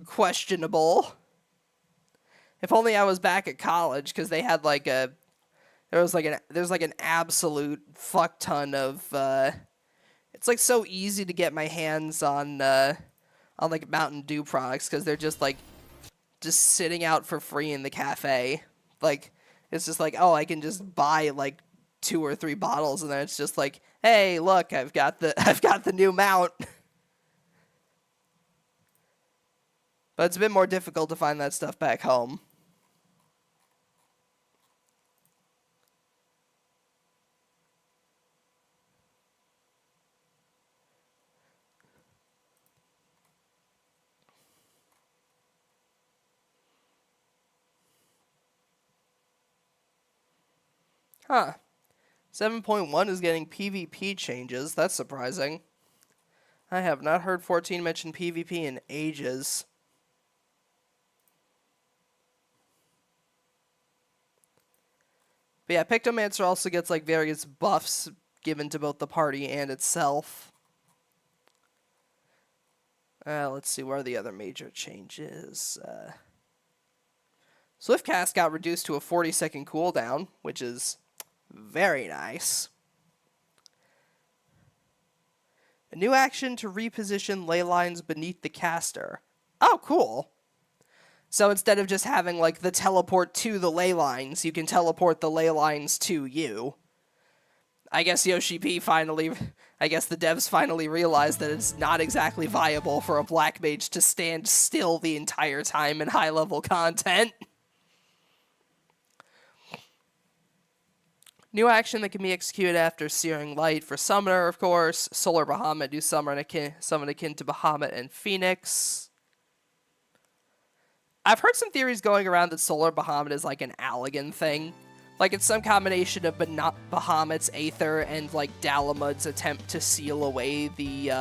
Questionable. If only I was back at college, because they had like a... there's like an absolute fuck ton of... it's like so easy to get my hands on like Mountain Dew products, because they're just like... just sitting out for free in the cafe. Like... it's just like, oh, I can just buy like 2 or 3 bottles, and then it's just like, hey, look, I've got the new mount. But it's a bit more difficult to find that stuff back home. Huh. 7.1 is getting PvP changes. That's surprising. I have not heard 14 mention PvP in ages. But yeah, Pictomancer also gets like various buffs given to both the party and itself. Let's see where the other major changes. Swiftcast got reduced to a 40-second cooldown, which is very nice. A new action to reposition ley lines beneath the caster. Oh, cool. So instead of just having, like, the teleport to the ley lines, you can teleport the ley lines to you. I guess the devs finally realized that it's not exactly viable for a black mage to stand still the entire time in high-level content. New action that can be executed after Searing Light for Summoner, of course. Solar Bahamut, do summon akin to Bahamut and Phoenix. I've heard some theories going around that Solar Bahamut is like an Allagan thing. Like it's some combination of Bahamut's Aether and like Dalamud's attempt to seal away the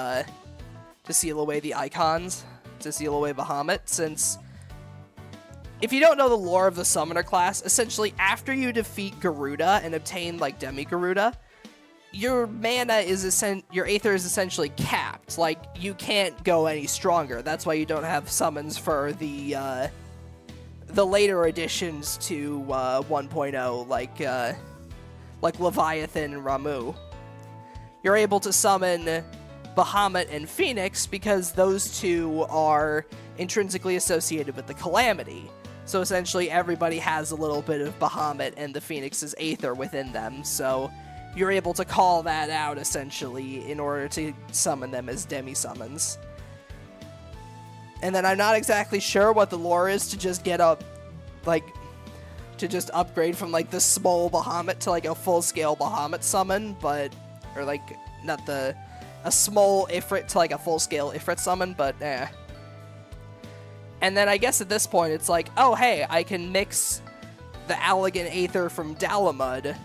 icons, to seal away Bahamut, since if you don't know the lore of the Summoner class, essentially after you defeat Garuda and obtain like Demi-Garuda, your mana is your Aether is essentially capped. Like you can't go any stronger. That's why you don't have summons for the later additions to 1.0, like Leviathan and Ramu. You're able to summon Bahamut and Phoenix because those two are intrinsically associated with the Calamity. So essentially everybody has a little bit of Bahamut and the Phoenix's Aether within them, so you're able to call that out essentially in order to summon them as demi-summons. And then I'm not exactly sure what the lore is to just get to just upgrade from like the small Bahamut to like a full-scale Bahamut summon, a small Ifrit to like a full-scale Ifrit summon, but eh. And then I guess at this point it's like, oh hey, I can mix the Allagan Aether from Dalamud.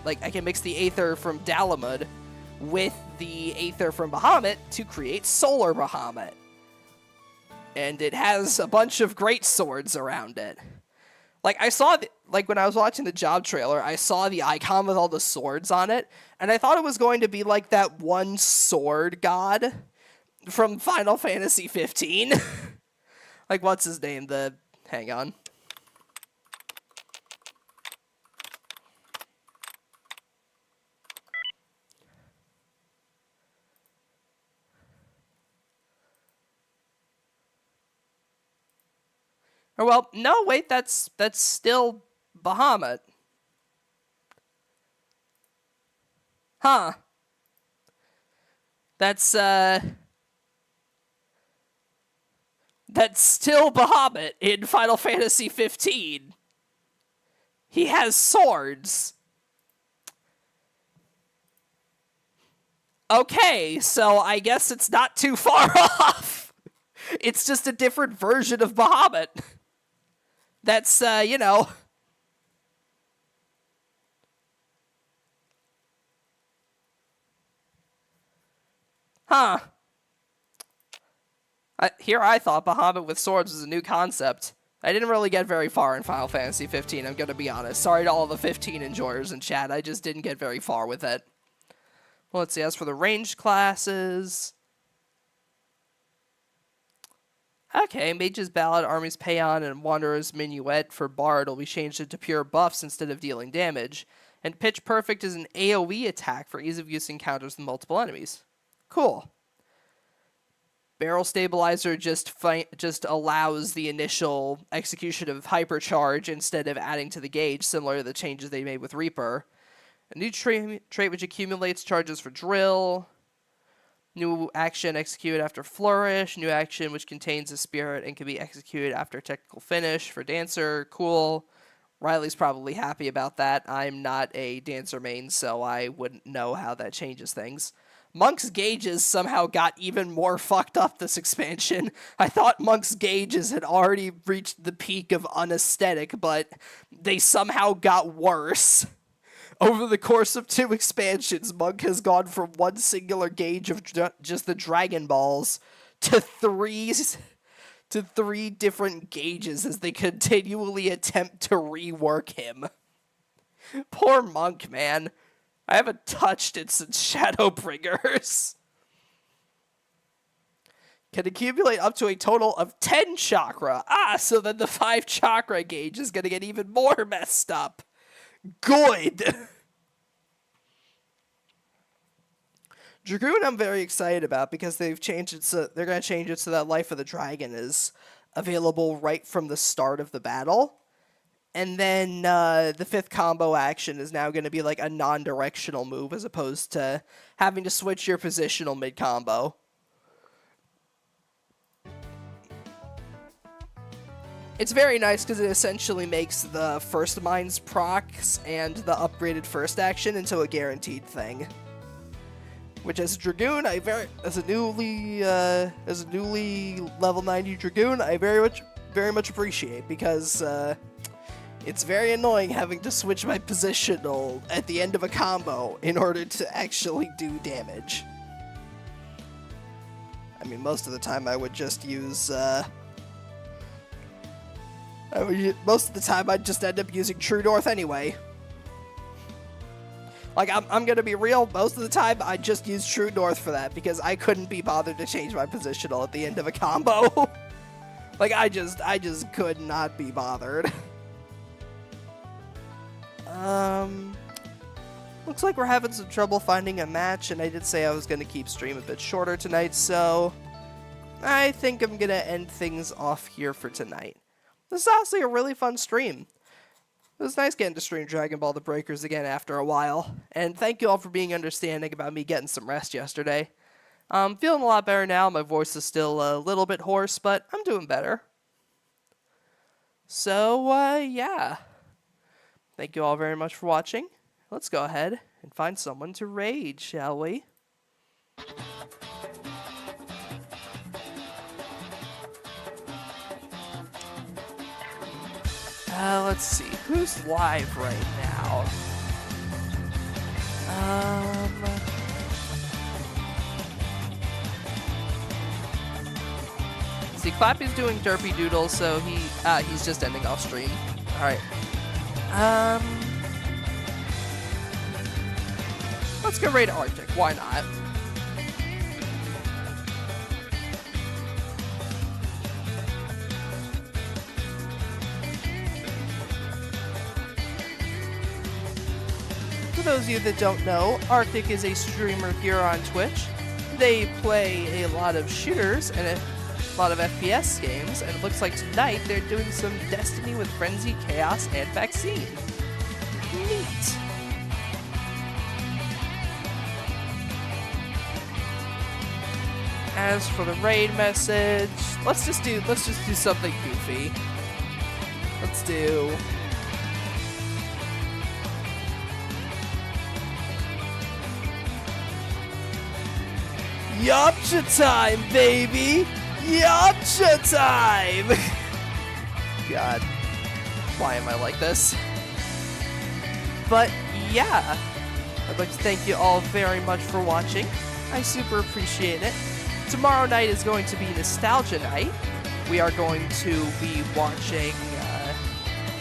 Like, I can mix the Aether from Dalamud with the Aether from Bahamut to create Solar Bahamut. And it has a bunch of great swords around it. Like, I saw, when I was watching the job trailer, I saw the icon with all the swords on it, and I thought it was going to be like that one sword god from Final Fantasy 15. Like, what's his name? Hang on. Or, well, no, wait, that's still Bahamut. Huh. That's still Bahamut in Final Fantasy 15. He has swords. Okay, so I guess it's not too far off. It's just a different version of Bahamut. That's, you know. Huh. I thought Bahamut with swords was a new concept. I didn't really get very far in Final Fantasy 15, I'm gonna be honest. Sorry to all the 15 enjoyers in chat, I just didn't get very far with it. Well, let's see, as for the ranged classes... Okay, Mage's Ballad, Army's Paean, and Wanderer's Minuet for Bard will be changed into pure buffs instead of dealing damage. And Pitch Perfect is an AoE attack for ease of use encounters with multiple enemies. Cool. Barrel Stabilizer just allows the initial execution of Hypercharge instead of adding to the gauge, similar to the changes they made with Reaper. A new trait which accumulates charges for Drill. New action executed after Flourish. New action which contains a spirit and can be executed after Technical Finish for Dancer. Cool. Riley's probably happy about that. I'm not a Dancer main, so I wouldn't know how that changes things. Monk's gauges somehow got even more fucked up this expansion. I thought Monk's gauges had already reached the peak of unaesthetic, but they somehow got worse. Over the course of 2 expansions, Monk has gone from one singular gauge of just the Dragon Balls to three different gauges as they continually attempt to rework him. Poor Monk, man. I haven't touched it since Shadowbringers. Can accumulate up to a total of 10 chakra. So then the 5 chakra gauge is going to get even more messed up. Good. Dragoon I'm very excited about because they've changed it so they're going to change it so that Life of the Dragon is available right from the start of the battle. And then the 5th combo action is now going to be like a non-directional move as opposed to having to switch your positional mid-combo. It's very nice because it essentially makes the first mind's procs and the upgraded first action into a guaranteed thing. Which, as a Dragoon, as a newly level 90 Dragoon, I very much appreciate because it's very annoying having to switch my positional at the end of a combo in order to actually do damage. I mean, most of the time I would just use. Most of the time, I'd just end up using True North anyway. Like, I'm gonna be real, most of the time, I just use True North for that, because I couldn't be bothered to change my positional at the end of a combo. Like, I just could not be bothered. Looks like we're having some trouble finding a match, and I did say I was gonna keep stream a bit shorter tonight, so I think I'm gonna end things off here for tonight. This is honestly a really fun stream. It was nice getting to stream Dragon Ball The Breakers again after a while. And thank you all for being understanding about me getting some rest yesterday. I'm feeling a lot better now. My voice is still a little bit hoarse, but I'm doing better. So, yeah. Thank you all very much for watching. Let's go ahead and find someone to raid, shall we? Let's see, who's live right now? See, Clappy's doing Derpy Doodle, so he's just ending off stream. Alright. Let's go raid Arctic, why not? For those of you that don't know, Arctic is a streamer here on Twitch. They play a lot of shooters and a lot of FPS games, and it looks like tonight they're doing some Destiny with Frenzy, Chaos, and Vaccine. Neat. as for the raid message, let's just do something goofy. Let's do Yamcha Time, baby! Yamcha Time! God, why am I like this? But yeah, I'd like to thank you all very much for watching. I super appreciate it. Tomorrow night is going to be Nostalgia Night. We are going to be watching,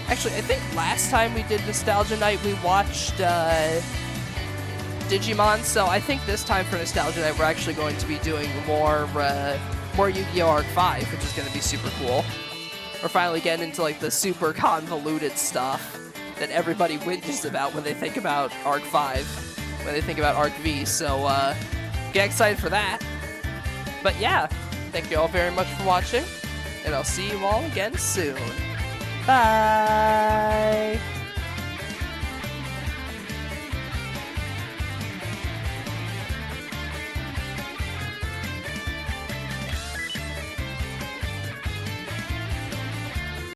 actually, I think last time we did Nostalgia Night, we watched, Digimon, so I think this time for Nostalgia Night, we're actually going to be doing more Yu-Gi-Oh! Arc 5, which is going to be super cool. We're finally getting into, like, the super convoluted stuff that everybody whinges about when they think about Arc 5, when they think about Arc V, so, get excited for that. But yeah, thank you all very much for watching, and I'll see you all again soon. Bye!